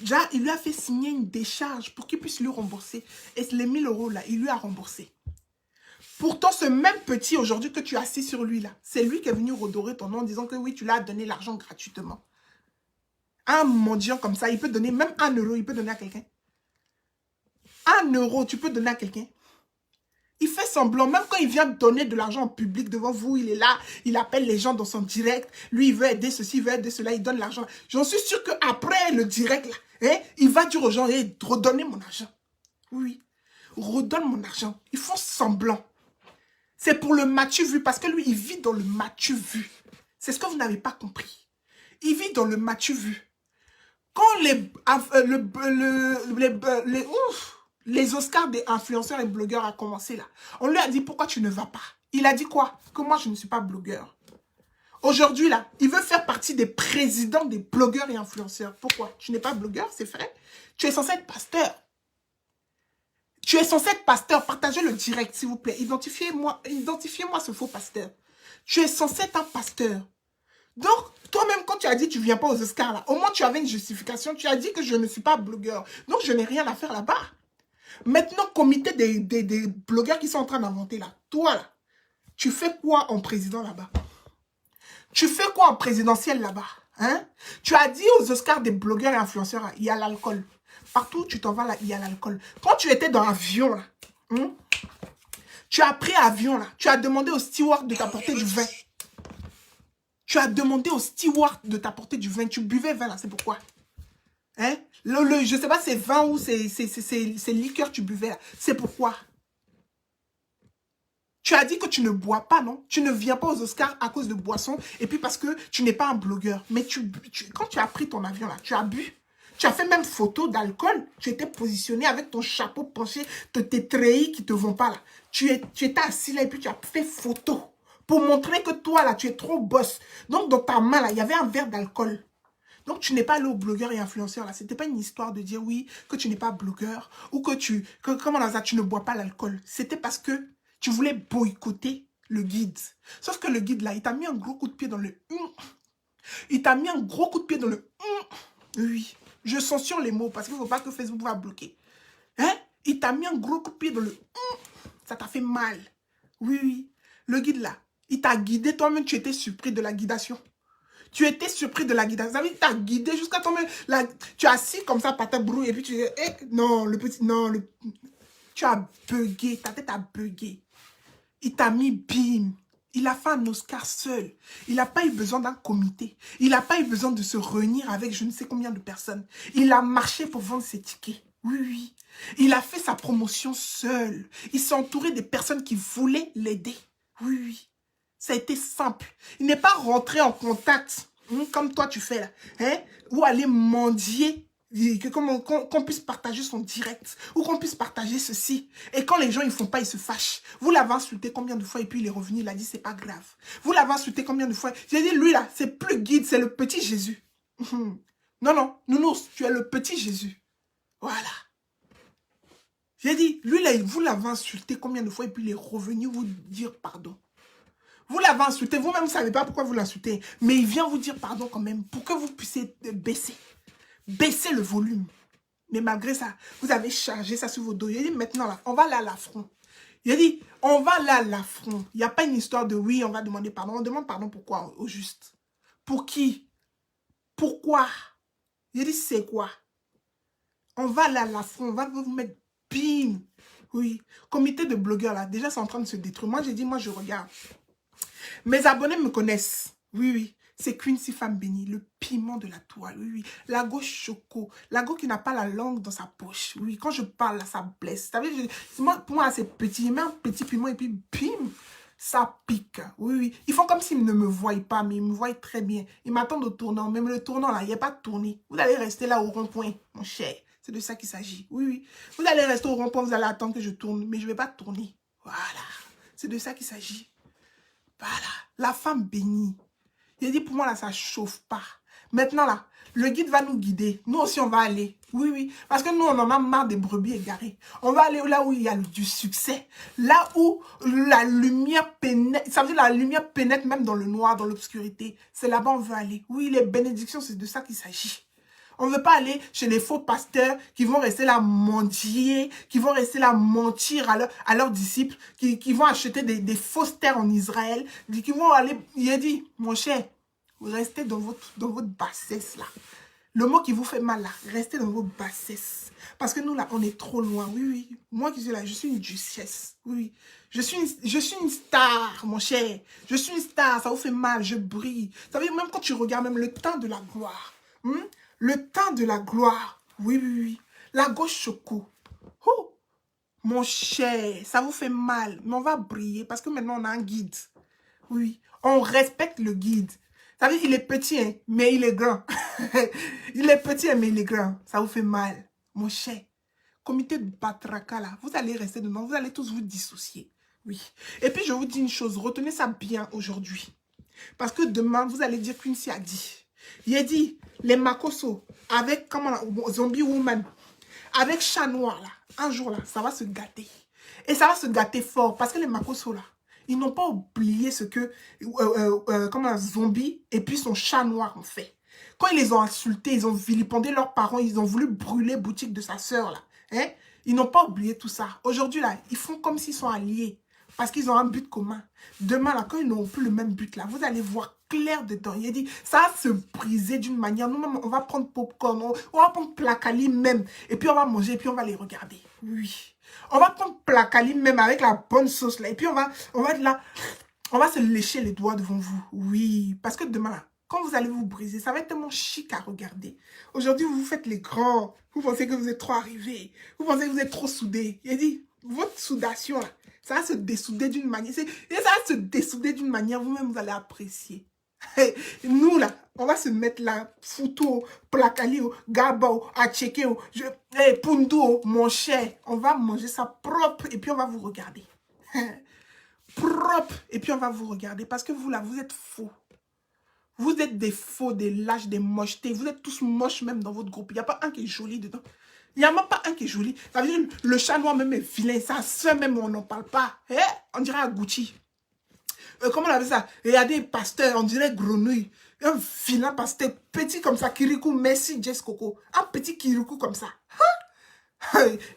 Déjà, il lui a fait signer une décharge pour qu'il puisse lui rembourser. Et les 1000 euros là, il lui a remboursé. Pourtant, ce même petit aujourd'hui que tu as assis sur lui là, c'est lui qui est venu redorer ton nom en disant que oui, tu l'as donné l'argent gratuitement. Un mendiant comme ça, il peut donner même 1 euro, il peut donner à quelqu'un. 1 euro, tu peux donner à quelqu'un. Il fait semblant, même quand il vient donner de l'argent en public devant vous, il est là, il appelle les gens dans son direct. Lui, il veut aider ceci, il veut aider cela, il donne l'argent. J'en suis sûr qu'après le direct, là, hein, il va dire aux gens, hey, redonnez mon argent. Oui, redonne mon argent. Ils font semblant. C'est pour le matu vu, parce que lui, il vit dans le matu vu. C'est ce que vous n'avez pas compris. Il vit dans le matu vu. Quand les Oscars des influenceurs et blogueurs a commencé là. On lui a dit pourquoi tu ne vas pas. Il a dit quoi? Que moi je ne suis pas blogueur. Aujourd'hui là, il veut faire partie des présidents des blogueurs et influenceurs. Pourquoi? Tu n'es pas blogueur, c'est vrai. Tu es censé être pasteur. Tu es censé être pasteur. Partagez le direct s'il vous plaît. Identifiez-moi ce faux pasteur. Tu es censé être un pasteur. Donc, toi-même, quand tu as dit que tu ne viens pas aux Oscars, là, au moins tu avais une justification. Tu as dit que je ne suis pas blogueur. Donc, je n'ai rien à faire là-bas. Maintenant, comité des blogueurs qui sont en train d'inventer là. Toi, là, tu fais quoi en président là-bas? Tu fais quoi en présidentiel là-bas? Hein? Tu as dit aux Oscars des blogueurs et influenceurs, il y a l'alcool. Partout où tu t'en vas là, il y a l'alcool. Quand tu étais dans l'avion là, tu as pris avion là, tu as demandé au steward de t'apporter du vin. Tu as demandé au steward de t'apporter du vin. Tu buvais vin là, c'est pourquoi? Hein? Je sais pas, c'est vin ou c'est liqueur que tu buvais là. C'est pourquoi? Tu as dit que tu ne bois pas, non? Tu ne viens pas aux Oscars à cause de boissons et puis parce que tu n'es pas un blogueur. Mais quand tu as pris ton avion là, tu as bu. Tu as fait même photo d'alcool. Tu étais positionné avec ton chapeau penché, tes treillis qui ne te vont pas là. Tu étais assis là et puis tu as fait photo pour montrer que toi là, tu es trop boss. Donc dans ta main là, il y avait un verre d'alcool. Donc tu n'es pas allé au blogueur et influenceur là. C'était pas une histoire de dire oui, que tu n'es pas blogueur ou que comment on a ça, tu ne bois pas l'alcool. C'était parce que tu voulais boycotter le guide. Sauf que le guide là, il t'a mis un gros coup de pied dans le Il t'a mis un gros coup de pied dans le oui. Je censure les mots parce qu'il ne faut pas que Facebook va bloquer. Hein? Il t'a mis un gros coup de pied dans le ça t'a fait mal. Oui, oui. Le guide là, il t'a guidé. Toi-même, tu étais surpris de la guidation. Tu étais surpris de la guidation. Ça veut dire t'a guidé jusqu'à toi-même. Tu as assis comme ça, patate brouille. Et puis tu dis, non, le petit, non, tu as bugué. Ta tête a bugué. Il t'a mis bim. Il a fait un Oscar seul. Il n'a pas eu besoin d'un comité. Il n'a pas eu besoin de se réunir avec je ne sais combien de personnes. Il a marché pour vendre ses tickets. Oui, oui. Il a fait sa promotion seul. Il s'est entouré des personnes qui voulaient l'aider. Oui, oui. Ça a été simple. Il n'est pas rentré en contact, comme toi tu fais là. Hein, ou aller mendier. Qu'on puisse partager son direct. Ou qu'on puisse partager ceci. Et quand les gens ne font pas, ils se fâchent. Vous l'avez insulté combien de fois et puis il est revenu, il a dit c'est pas grave. Vous l'avez insulté combien de fois. J'ai dit lui là, c'est plus guide, c'est le petit Jésus. Non, non, Nounours, tu es le petit Jésus. Voilà. J'ai dit, lui là, vous l'avez insulté combien de fois et puis il est revenu vous dire pardon. Vous l'avez insulté, vous-même vous ne savez pas pourquoi vous l'insultez. Mais il vient vous dire pardon quand même pour que vous puissiez baisser. Baissez le volume. Mais malgré ça, vous avez chargé ça sur vos dos. Il a dit, maintenant, là, on va aller à l'affront. Il a dit, on va aller à l'affront. Il n'y a pas une histoire de oui, on va demander pardon. On demande pardon pourquoi, au juste. Pour qui? Pourquoi? Il a dit, c'est quoi? On va aller à l'affront. On va vous mettre bim. Oui. Comité de blogueurs, là, déjà, c'est en train de se détruire. Moi, j'ai dit, moi, je regarde. Mes abonnés me connaissent. Oui, oui. C'est Quincy Femme Bénie, le piment de la toile, oui, oui. La gauche choco, la gauche qui n'a pas la langue dans sa poche, oui. Quand je parle, là, ça blesse. Pour moi, c'est petit. Il met un petit piment et puis, bim, ça pique. Oui, oui. Ils font comme s'ils ne me voient pas, mais ils me voient très bien. Ils m'attendent au tournant. Même le tournant, là, il n'y a pas de tournée. Vous allez rester là au rond-point, mon cher. C'est de ça qu'il s'agit. Oui, oui. Vous allez rester au rond-point, vous allez attendre que je tourne, mais je ne vais pas tourner. Voilà. C'est de ça qu'il s'agit. Voilà. La femme bénie. Il a dit, pour moi, là, ça ne chauffe pas. Maintenant, là, le guide va nous guider. Nous aussi, on va aller. Oui, oui. Parce que nous, on en a marre des brebis égarées. On va aller là où il y a du succès. Là où la lumière pénètre. Ça veut dire la lumière pénètre même dans le noir, dans l'obscurité. C'est là-bas on veut aller. Oui, les bénédictions, c'est de ça qu'il s'agit. On ne veut pas aller chez les faux pasteurs qui vont rester là mendier, qui vont rester là mentir à leurs disciples, qui vont acheter des fausses terres en Israël, qui vont aller... Il a dit, mon cher, restez dans votre bassesse là. Le mot qui vous fait mal là, restez dans votre bassesse. Parce que nous là, on est trop loin. Oui, oui. Moi qui suis là, je suis une duchesse. Oui, je suis une star, mon cher. Je suis une star, ça vous fait mal, je brille. Vous savez, même quand tu regardes même le temps de la gloire, le temps de la gloire. Oui, oui, oui. La gauche choco. Oh, mon cher, ça vous fait mal. Mais on va briller parce que maintenant, on a un guide. Oui, on respecte le guide. Ça veut dire qu'il est petit, hein, mais il est grand. Il est petit, mais il est grand. Ça vous fait mal. Mon cher, comité de Batraka, là, vous allez rester dedans. Vous allez tous vous dissocier. Oui. Et puis, je vous dis une chose. Retenez ça bien aujourd'hui. Parce que demain, vous allez dire Quincy a dit. Il a dit, les Makoso, avec comment, Zombie Woman, avec Chat Noir, là, un jour, là, ça va se gâter. Et ça va se gâter fort, parce que les Makoso, là, Ils n'ont pas oublié ce que comme un zombie et puis son chat noir ont fait. Quand ils les ont insultés, ils ont vilipendé leurs parents, ils ont voulu brûler boutique de sa sœur, là. Hein? Ils n'ont pas oublié tout ça. Aujourd'hui, là, ils font comme s'ils sont alliés. Parce qu'ils ont un but commun. Demain, là, quand ils n'auront plus le même but, là, vous allez voir clair dedans. Il a dit, ça va se briser d'une manière. Nous-mêmes, on va prendre popcorn, on va prendre placali même. Et puis, on va manger, et puis on va les regarder. Oui. On va prendre placali même avec la bonne sauce, là. Et puis, on va être là. On va se lécher les doigts devant vous. Oui. Parce que demain, là, quand vous allez vous briser, ça va être tellement chic à regarder. Aujourd'hui, vous faites les grands. Vous pensez que vous êtes trop arrivés. Vous pensez que vous êtes trop soudés. Il a dit, votre soudation, là, ça va se dessouder d'une manière. Et ça va se dessouder d'une manière, vous-même, vous allez apprécier. Nous, là, on va se mettre là, Fouto, Placalio, Gabao, Achekeo, Pundo, mon cher. On va manger ça propre et puis on va vous regarder. Propre et puis on va vous regarder. Parce que vous, là, vous êtes faux. Vous êtes des faux, des lâches, des mochetés. Vous êtes tous moches même dans votre groupe. Il n'y a pas un qui est joli dedans. Il n'y a même pas un qui est joli. Ça veut dire, le chat noir même est vilain. Sa soeur même, on n'en parle pas. On dirait à Gucci. Comment on appelle ça? Il y a des pasteurs, on dirait grenouille. Un vilain pasteur, petit comme ça, Kirikou, merci Jess Coco. Un petit Kirikou comme ça.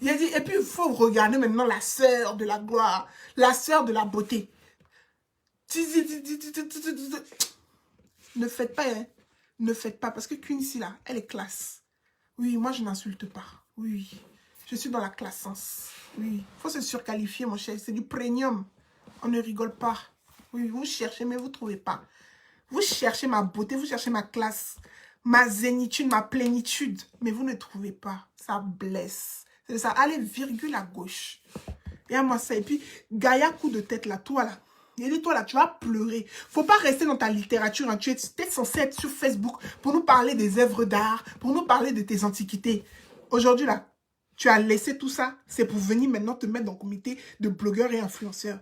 Il a dit, et puis il faut regarder maintenant la sœur de la gloire, la sœur de la beauté. Ne faites pas, hein. Ne faites pas, parce que Quincy là, elle est classe. Oui, moi je n'insulte pas. Oui, je suis dans la classance. Oui, il faut se surqualifier, mon cher. C'est du premium. On ne rigole pas. Oui, vous cherchez, mais vous ne trouvez pas. Vous cherchez ma beauté, vous cherchez ma classe, ma zénitude, ma plénitude. Mais vous ne trouvez pas. Ça blesse. C'est ça. Allez, virgule à gauche. Et à moi ça. Et puis, Gaïa, coup de tête là, toi là. Il dit, toi là, tu vas pleurer. Faut pas rester dans ta littérature. Hein. Tu es censé être sur Facebook pour nous parler des œuvres d'art, pour nous parler de tes antiquités. Aujourd'hui là, tu as laissé tout ça. C'est pour venir maintenant te mettre dans le comité de blogueurs et influenceurs.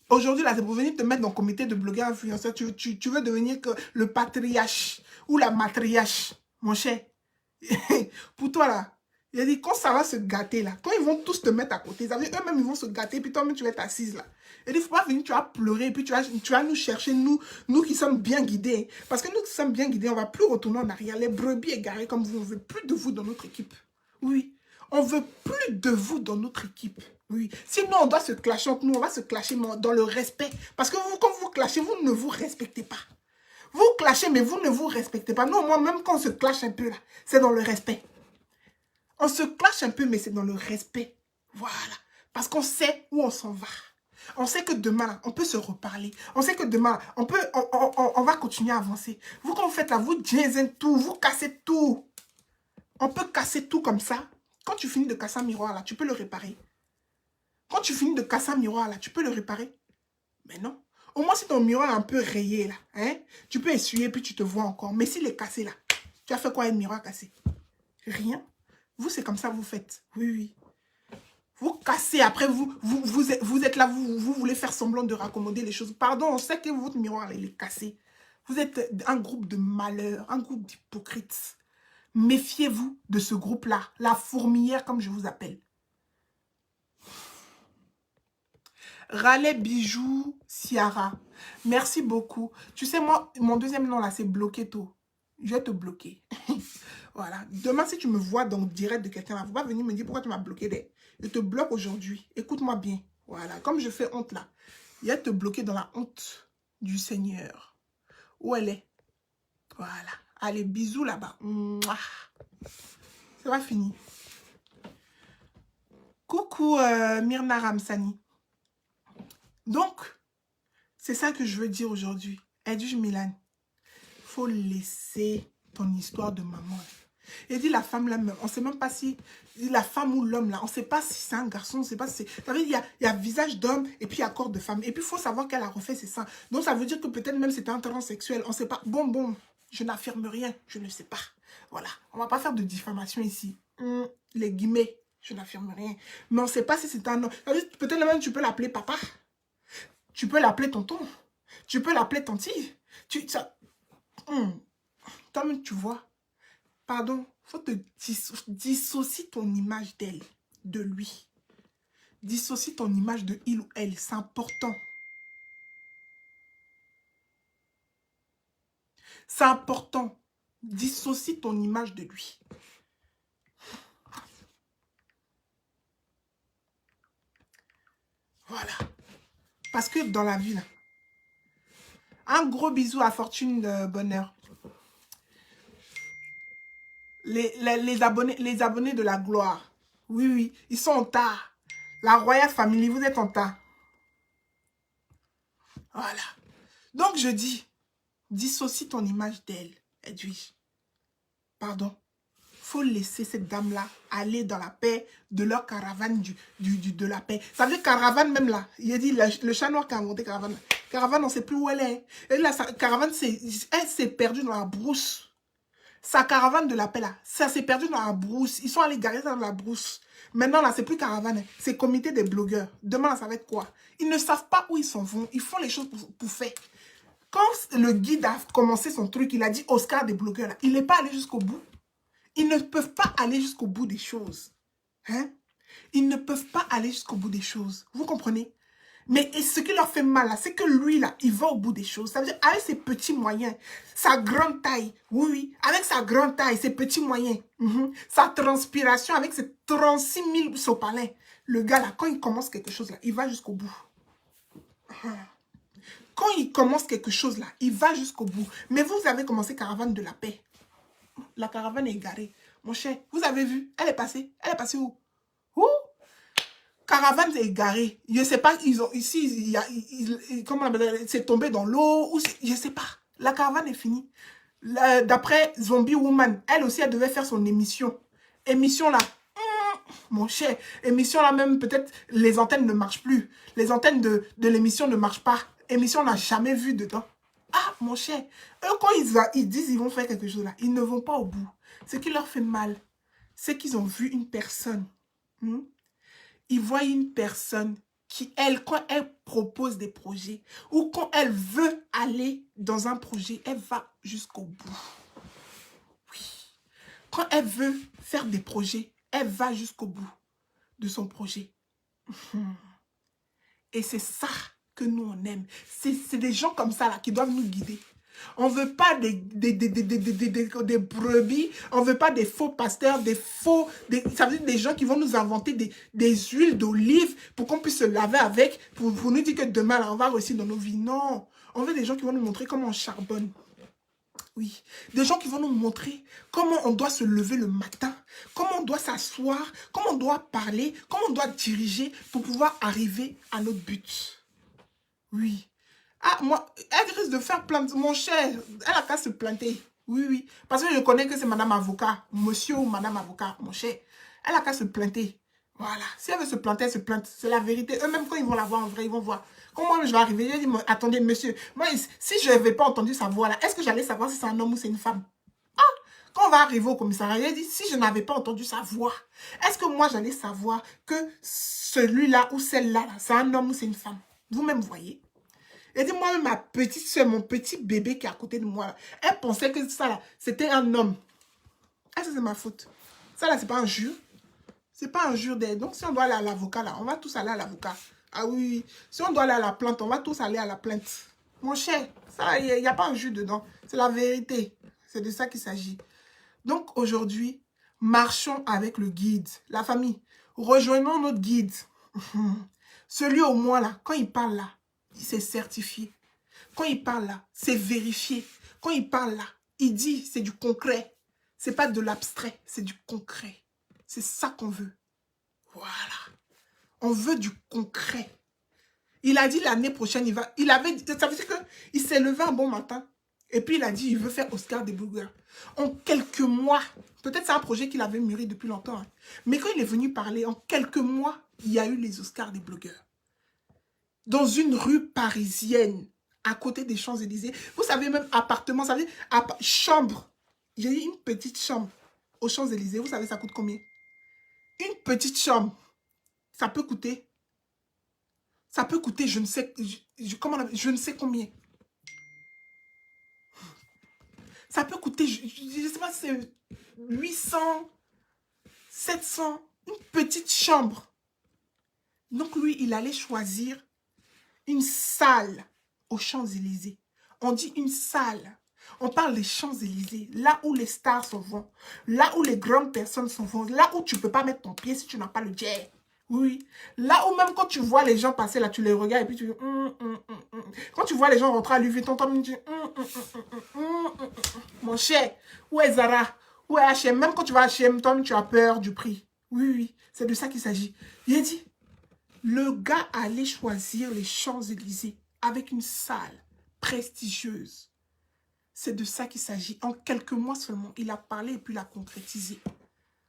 Aujourd'hui, là, c'est pour venir te mettre dans le comité de blogueurs influenceurs. Tu veux devenir que le patriarche ou la matriarche, mon cher. Pour toi, là, il a dit, quand ça va se gâter, là, quand ils vont tous te mettre à côté, eux-mêmes, ils vont se gâter, puis toi-même, tu vas être assise, là. Il a dit, il ne faut pas venir, tu vas pleurer, puis tu vas nous chercher, nous qui sommes bien guidés. Parce que nous qui sommes bien guidés, on ne va plus retourner en arrière. Les brebis égarées comme vous, on ne veut plus de vous dans notre équipe. Oui. On ne veut plus de vous dans notre équipe. Oui. Sinon, on doit se clasher entre nous. On va se clasher dans le respect. Parce que vous, quand vous clashez, vous ne vous respectez pas. Vous clashez, mais vous ne vous respectez pas. Non, moi, même quand on se clash un peu, là, c'est dans le respect. On se clash un peu, mais c'est dans le respect. Voilà. Parce qu'on sait où on s'en va. On sait que demain, là, on peut se reparler. On sait que demain, on va continuer à avancer. Vous, quand vous faites là, vous diésez tout, vous cassez tout. On peut casser tout comme ça. Quand tu finis de casser un miroir, là, tu peux le réparer. Quand tu finis de casser un miroir, là, tu peux le réparer. Mais non. Au moins, si ton miroir est un peu rayé, là, hein, tu peux essuyer, puis tu te vois encore. Mais s'il est cassé, là, tu as fait quoi, un miroir cassé? Rien. Vous, c'est comme ça que vous faites. Oui, oui. Vous cassez, après, vous êtes là, vous voulez faire semblant de raccommoder les choses. Pardon, on sait que votre miroir, là, il est cassé. Vous êtes un groupe de malheurs, un groupe d'hypocrites. Méfiez-vous de ce groupe-là, la fourmilière, comme je vous appelle. Raleigh Bijou Ciara. Merci beaucoup. Tu sais, moi, mon deuxième nom, là, c'est Bloqueto. Je vais te bloquer. Voilà. Demain, si tu me vois dans le direct de quelqu'un, il ne faut pas venir me dire pourquoi tu m'as bloqué. Je te bloque aujourd'hui. Écoute-moi bien. Voilà. Comme je fais honte, là. Il y a te bloquer dans la honte du Seigneur. Où elle est? Voilà. Allez, bisous là-bas. Ça va finir. Coucou Myrna Ramsani. Donc, c'est ça que je veux dire aujourd'hui. Edwige Milan, il faut laisser ton histoire de maman. Et dit la femme là même, on ne sait même pas si la femme ou l'homme là, on ne sait pas si c'est un garçon, on ne sait pas si c'est... Ça veut dire il y a visage d'homme et puis il y a corps de femme. Et puis il faut savoir qu'elle a refait ses seins. Donc ça veut dire que peut-être même c'était un transsexuel, on ne sait pas. Bon, je n'affirme rien, je ne sais pas. Voilà, on ne va pas faire de diffamation ici. Les guillemets, je n'affirme rien. Mais on ne sait pas si c'est un homme. Peut-être même tu peux l'appeler papa. Tu peux l'appeler tonton. Tu peux l'appeler tantille. Toi-même, tu vois. Pardon, il faut te dissocier ton image d'elle, de lui. Dissocie ton image de il ou elle. C'est important. C'est important. Dissocie ton image de lui. Voilà. Parce que dans la vie, là, un gros bisou à Fortune Bonheur. Les abonnés de la gloire. Oui, oui, ils sont en tas. La Royal Family, vous êtes en tas. Voilà. Donc, je dis, dissocie ton image d'elle, Edwige. Pardon. Faut laisser cette dame-là aller dans la paix de leur caravane de la paix. Ça veut dire caravane même là. Il a dit le chat noir qui a inventé caravane. Caravane, on ne sait plus où elle est. Et là, caravane, elle s'est perdue dans la brousse. Sa caravane de la paix là, ça s'est perdu dans la brousse. Ils sont allés garer ça dans la brousse. Maintenant là, c'est plus caravane, c'est comité des blogueurs. Demain là, ça va être quoi? Ils ne savent pas où ils s'en vont. Ils font les choses pour faire. Quand le guide a commencé son truc, il a dit Oscar des blogueurs là, il n'est pas allé jusqu'au bout. Ils ne peuvent pas aller jusqu'au bout des choses. Hein? Ils ne peuvent pas aller jusqu'au bout des choses. Vous comprenez? Mais ce qui leur fait mal, c'est que lui, là, il va au bout des choses. Ça veut dire, avec ses petits moyens, sa grande taille, oui, oui, avec sa grande taille, ses petits moyens, sa transpiration, avec ses 36 000 sopalins, le gars, là, quand il commence quelque chose, là, il va jusqu'au bout. Quand il commence quelque chose, là, il va jusqu'au bout. Mais vous avez commencé caravane de la paix. La caravane est garée. Mon cher, vous avez vu, elle est passée. Elle est passée où? Où? Caravane est garée. Je ne sais pas, ils ont ici, il y a, comment on appelle, c'est tombé dans l'eau, ou je ne sais pas. La caravane est finie. D'après Zombie Woman, elle aussi, elle devait faire son émission. Émission là, mon cher, émission là même, peut-être les antennes ne marchent plus. Les antennes de l'émission ne marchent pas. Émission, on n'a jamais vu dedans. Ah, mon cher, eux, quand ils disent qu'ils vont faire quelque chose là, ils ne vont pas au bout. Ce qui leur fait mal, c'est qu'ils ont vu une personne. Ils voient une personne qui, elle, quand elle propose des projets ou quand elle veut aller dans un projet, elle va jusqu'au bout. Oui. Quand elle veut faire des projets, elle va jusqu'au bout de son projet. Et c'est ça que nous, on aime. C'est des gens comme ça là qui doivent nous guider. On ne veut pas des brebis, on ne veut pas des faux pasteurs, ça veut dire des gens qui vont nous inventer des huiles d'olive pour qu'on puisse se laver avec, pour nous dire que demain, là, on va réussir dans nos vies. Non, on veut des gens qui vont nous montrer comment on charbonne. Oui, des gens qui vont nous montrer comment on doit se lever le matin, comment on doit s'asseoir, comment on doit parler, comment on doit diriger pour pouvoir arriver à notre but. Oui. Ah, moi, elle risque de faire plainte. Mon cher, elle a qu'à se planter. Oui, oui. Parce que je connais que c'est madame avocat, monsieur ou madame avocat, mon cher. Elle a qu'à se planter. Voilà. Si elle veut se planter, elle se plante. C'est la vérité. Eux-mêmes, quand ils vont la voir en vrai, ils vont voir. Quand moi, je vais arriver, je dis, attendez, monsieur, moi, si je n'avais pas entendu sa voix là, est-ce que j'allais savoir si c'est un homme ou c'est une femme? Ah, quand on va arriver au commissariat, il dit, si je n'avais pas entendu sa voix, est-ce que moi, j'allais savoir que celui-là ou celle-là, c'est un homme ou c'est une femme? Vous-même voyez. Et dit, moi, ma petite soeur, mon petit bébé qui est à côté de moi, elle pensait que ça, là, c'était un homme. Ah, ça, c'est ma faute. Ça, là, c'est pas un jure. C'est pas un jure d'aide. Donc, si on doit aller à l'avocat, là, on va tous aller à l'avocat. Ah oui, si on doit aller à la plainte, on va tous aller à la plainte. Mon cher, ça, il n'y a pas un jus dedans. C'est la vérité. C'est de ça qu'il s'agit. Donc, aujourd'hui, marchons avec le guide. La famille, rejoignons notre guide. Celui au moins, là, quand il parle là, c'est certifié. Quand il parle là, c'est vérifié. Quand il parle là, il dit c'est du concret. C'est pas de l'abstrait, c'est du concret. C'est ça qu'on veut. Voilà. On veut du concret. Il a dit l'année prochaine, ça veut dire qu'il s'est levé un bon matin. Et puis il a dit il veut faire Oscar des blogueurs. En quelques mois, peut-être c'est un projet qu'il avait mûri depuis longtemps. Hein, mais quand il est venu parler, en quelques mois, il y a eu les Oscars des blogueurs. Dans une rue parisienne, à côté des Champs-Élysées. Vous savez, même appartement, ça veut dire chambre. J'ai eu une petite chambre aux Champs-Élysées. Vous savez, ça coûte combien? Une petite chambre, ça peut coûter, je ne sais, je ne sais combien. Ça peut coûter, je ne sais pas, c'est 800, 700, une petite chambre. Donc lui, il allait choisir une salle aux Champs-Élysées. On dit une salle. On parle des Champs-Élysées, là où les stars s'en vont, là où les grandes personnes s'en vont, là où tu ne peux pas mettre ton pied si tu n'as pas le jet. Oui, là où même quand tu vois les gens passer, là, tu les regardes et puis tu dis... Quand tu vois les gens rentrer à Louis Vuitton, tu dis... Mon cher, où est Zara? Où est H&M? Même quand tu vas à H&M, toi, tu as peur du prix. Oui, oui, c'est de ça qu'il s'agit. Il a dit, le gars allait choisir les Champs-Élysées avec une salle prestigieuse. C'est de ça qu'il s'agit. En quelques mois seulement, il a parlé et puis il a concrétisé.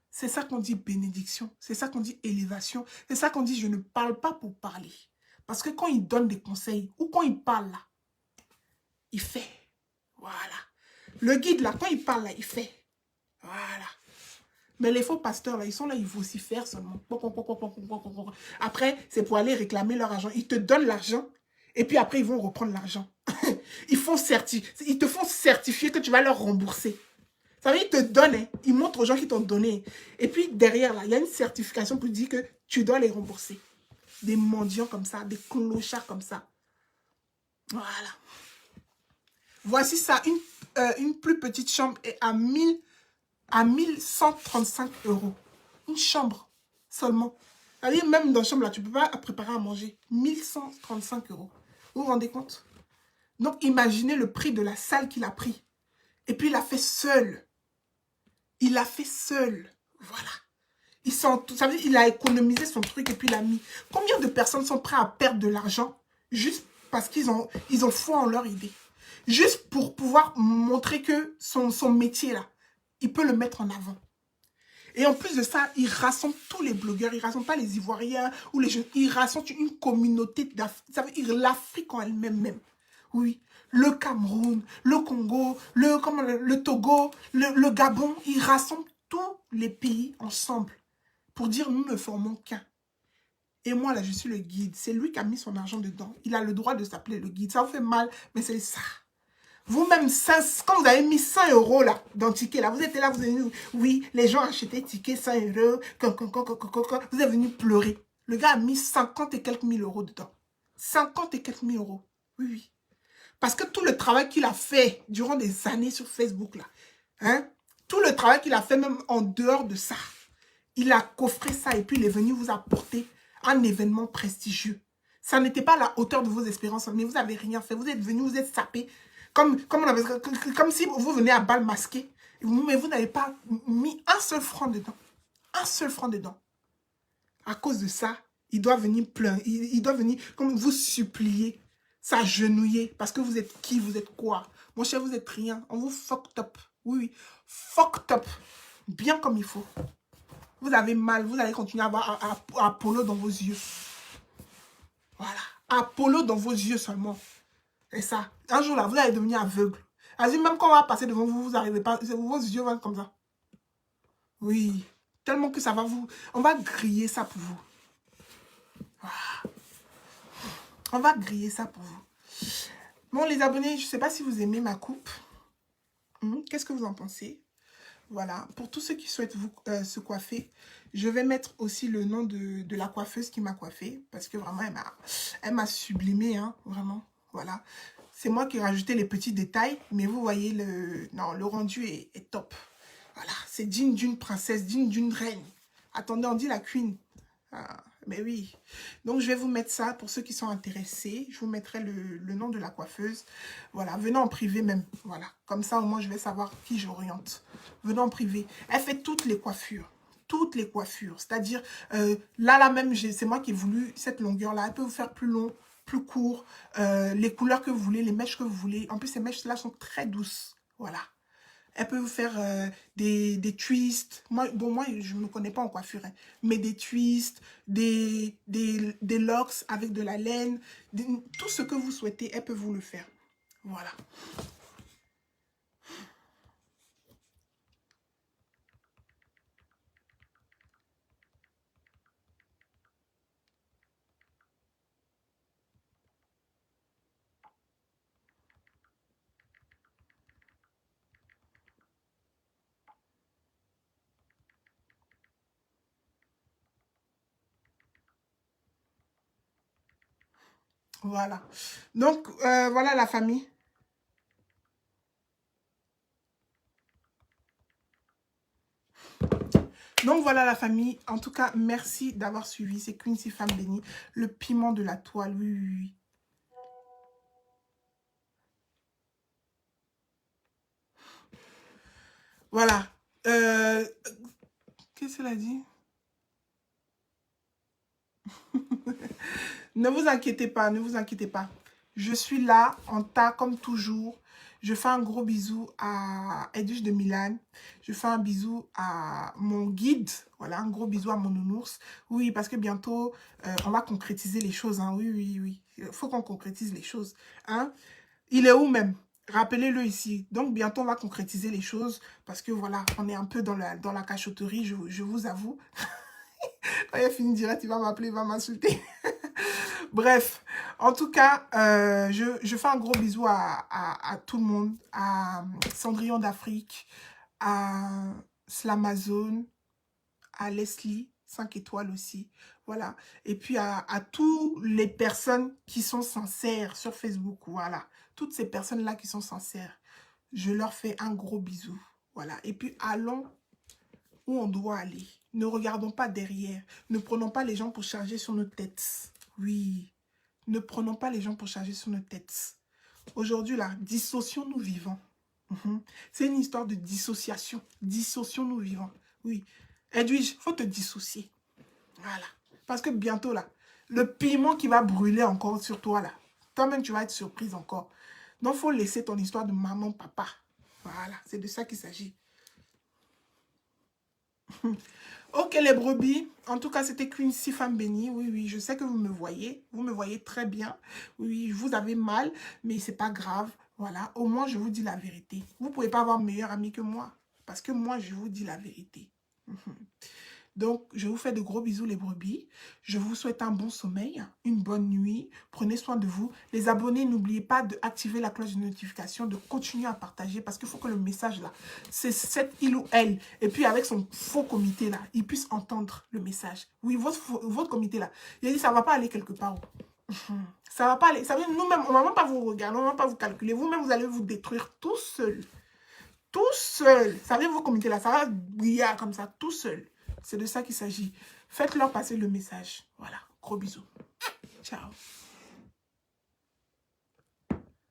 C'est ça qu'on dit bénédiction. C'est ça qu'on dit élévation. C'est ça qu'on dit je ne parle pas pour parler. Parce que quand il donne des conseils ou quand il parle là, il fait. Voilà. Le guide là, quand il parle là, il fait. Voilà. Mais les faux pasteurs là, ils sont là, ils vocifèrent seulement. Après, c'est pour aller réclamer leur argent. Ils te donnent l'argent et puis après, ils vont reprendre l'argent. Ils te font certifier que tu vas leur rembourser. Ça veut dire qu'ils te donnent, hein. Ils montrent aux gens qui t'ont donné. Et puis derrière, là, il y a une certification pour dire que tu dois les rembourser. Des mendiants comme ça, des clochards comme ça. Voilà. Voici ça, une plus petite chambre est à 1135 €. Une chambre seulement. Ça veut dire même dans la chambre, là, tu ne peux pas préparer à manger. 1135 €. Vous vous rendez compte? Donc, imaginez le prix de la salle qu'il a pris. Et puis, il a fait seul. Il a fait seul. Voilà. Ça veut dire qu'il a économisé son truc et puis il a mis. Combien de personnes sont prêtes à perdre de l'argent juste parce qu'ils ont foi en leur idée? Juste pour pouvoir montrer que son métier, là, il peut le mettre en avant. Et en plus de ça, il rassemble tous les blogueurs. Il ne rassemble pas les Ivoiriens ou les jeunes. Il rassemble une communauté d'Afrique. Ça veut dire l'Afrique en elle-même même. Oui. Le Cameroun, le Congo, le Togo, le Gabon. Il rassemble tous les pays ensemble pour dire nous ne formons qu'un. Et moi, là, je suis le guide. C'est lui qui a mis son argent dedans. Il a le droit de s'appeler le guide. Ça vous fait mal, mais c'est ça. Vous-même, quand vous avez mis 100 € là, dans ticket, là, vous êtes là, vous avez dit, oui, les gens achetaient ticket 100 €, vous êtes venu pleurer. Le gars a mis 50 et quelques mille euros dedans. 50 et quelques mille euros. Oui, oui. Parce que tout le travail qu'il a fait durant des années sur Facebook, là, hein, tout le travail qu'il a fait même en dehors de ça, il a coffré ça et puis il est venu vous apporter un événement prestigieux. Ça n'était pas à la hauteur de vos espérances, mais vous n'avez rien fait. Vous êtes venu, vous êtes sapé. Comme si vous venez à bal masqué, mais vous n'avez pas mis un seul franc dedans. Un seul franc dedans. À cause de ça, il doit venir pleurer. Il doit venir comme vous supplier, s'agenouiller. Parce que vous êtes qui, vous êtes quoi? Mon cher, vous êtes rien. On vous fucked up. Oui, oui. Fucked up. Bien comme il faut. Vous avez mal. Vous allez continuer à avoir Apollo dans vos yeux. Voilà. Apollo dans vos yeux seulement. Et ça, un jour là, vous allez devenir aveugle. Même quand on va passer devant vous, vous n'arrivez pas, vos yeux vont être comme ça. Oui, tellement que ça va vous... On va griller ça pour vous. Voilà. On va griller ça pour vous. Bon, les abonnés, je ne sais pas si vous aimez ma coupe. Qu'est-ce que vous en pensez? Voilà, pour tous ceux qui souhaitent se coiffer, je vais mettre aussi le nom de la coiffeuse qui m'a coiffée. Parce que vraiment, elle m'a sublimé, hein, vraiment. Voilà, c'est moi qui ai rajouté les petits détails, mais vous voyez, le rendu est top. Voilà, c'est digne d'une princesse, digne d'une reine. Attendez, on dit la queen. Ah, mais oui. Donc, je vais vous mettre ça pour ceux qui sont intéressés. Je vous mettrai le nom de la coiffeuse. Voilà, venez en privé même. Voilà, comme ça, au moins, je vais savoir qui j'oriente. Venez en privé. Elle fait toutes les coiffures. Toutes les coiffures. C'est-à-dire, là même, c'est moi qui ai voulu cette longueur-là. Elle peut vous faire plus long, plus court, les couleurs que vous voulez, les mèches que vous voulez. En plus, ces mèches-là sont très douces. Voilà. Elle peut vous faire des twists. Moi, je ne me connais pas en coiffure, hein, mais des twists, des locks avec de la laine, tout ce que vous souhaitez, elle peut vous le faire. Voilà. Voilà. Donc, voilà la famille. Donc, voilà la famille. En tout cas, merci d'avoir suivi. C'est Quincy Femme Bénie. Le piment de la toile. Oui, oui, oui. Voilà. Qu'est-ce qu'elle a dit? Ne vous inquiétez pas, ne vous inquiétez pas. Je suis là, en tas, comme toujours. Je fais un gros bisou à Edwige de Milan. Je fais un bisou à mon guide. Voilà, un gros bisou à mon nounours. Oui, parce que bientôt, on va concrétiser les choses. Hein. Oui, oui, oui. Il faut qu'on concrétise les choses. Hein. Il est où même? Rappelez-le ici. Donc, bientôt, on va concrétiser les choses. Parce que voilà, on est un peu dans la cachotterie, je vous avoue. Quand il a fini direct, il va m'appeler, il va m'insulter. Bref, en tout cas, je fais un gros bisou à tout le monde, à Cendrillon d'Afrique, à Slamazone, à Leslie, 5 étoiles aussi, voilà. Et puis à toutes les personnes qui sont sincères sur Facebook, voilà. Toutes ces personnes-là qui sont sincères, je leur fais un gros bisou, voilà. Et puis allons où on doit aller. Ne regardons pas derrière, ne prenons pas les gens pour charger sur nos têtes. Oui, ne prenons pas les gens pour charger sur nos têtes. Aujourd'hui, là, dissocions-nous vivants. C'est une histoire de dissociation. Dissocions-nous vivants. Oui. Edwige, il faut te dissocier. Voilà. Parce que bientôt, là, le piment qui va brûler encore sur toi, là, toi-même, tu vas être surprise encore. Donc, il faut laisser ton histoire de maman, papa. Voilà, c'est de ça qu'il s'agit. Ok les brebis, en tout cas c'était Quincy Femme Bénie, oui oui, je sais que vous me voyez très bien, oui, vous avez mal, mais c'est pas grave, voilà, au moins je vous dis la vérité. Vous pouvez pas avoir meilleur ami que moi, parce que moi je vous dis la vérité. Donc, je vous fais de gros bisous les brebis. Je vous souhaite un bon sommeil, une bonne nuit. Prenez soin de vous. Les abonnés, n'oubliez pas d'activer la cloche de notification, de continuer à partager parce qu'il faut que le message là, c'est cette il ou elle, et puis avec son faux comité là, il puisse entendre le message. Oui, votre comité là, il a dit ça ne va pas aller quelque part. Ça va pas aller. Ça veut dire nous-mêmes, on ne va même pas vous regarder, on ne va même pas vous calculer. Vous-même, vous allez vous détruire tout seul. Tout seul. Ça veut dire vos comités là, ça va briller comme ça, tout seul. C'est de ça qu'il s'agit. Faites-leur passer le message. Voilà. Gros bisous. Ciao.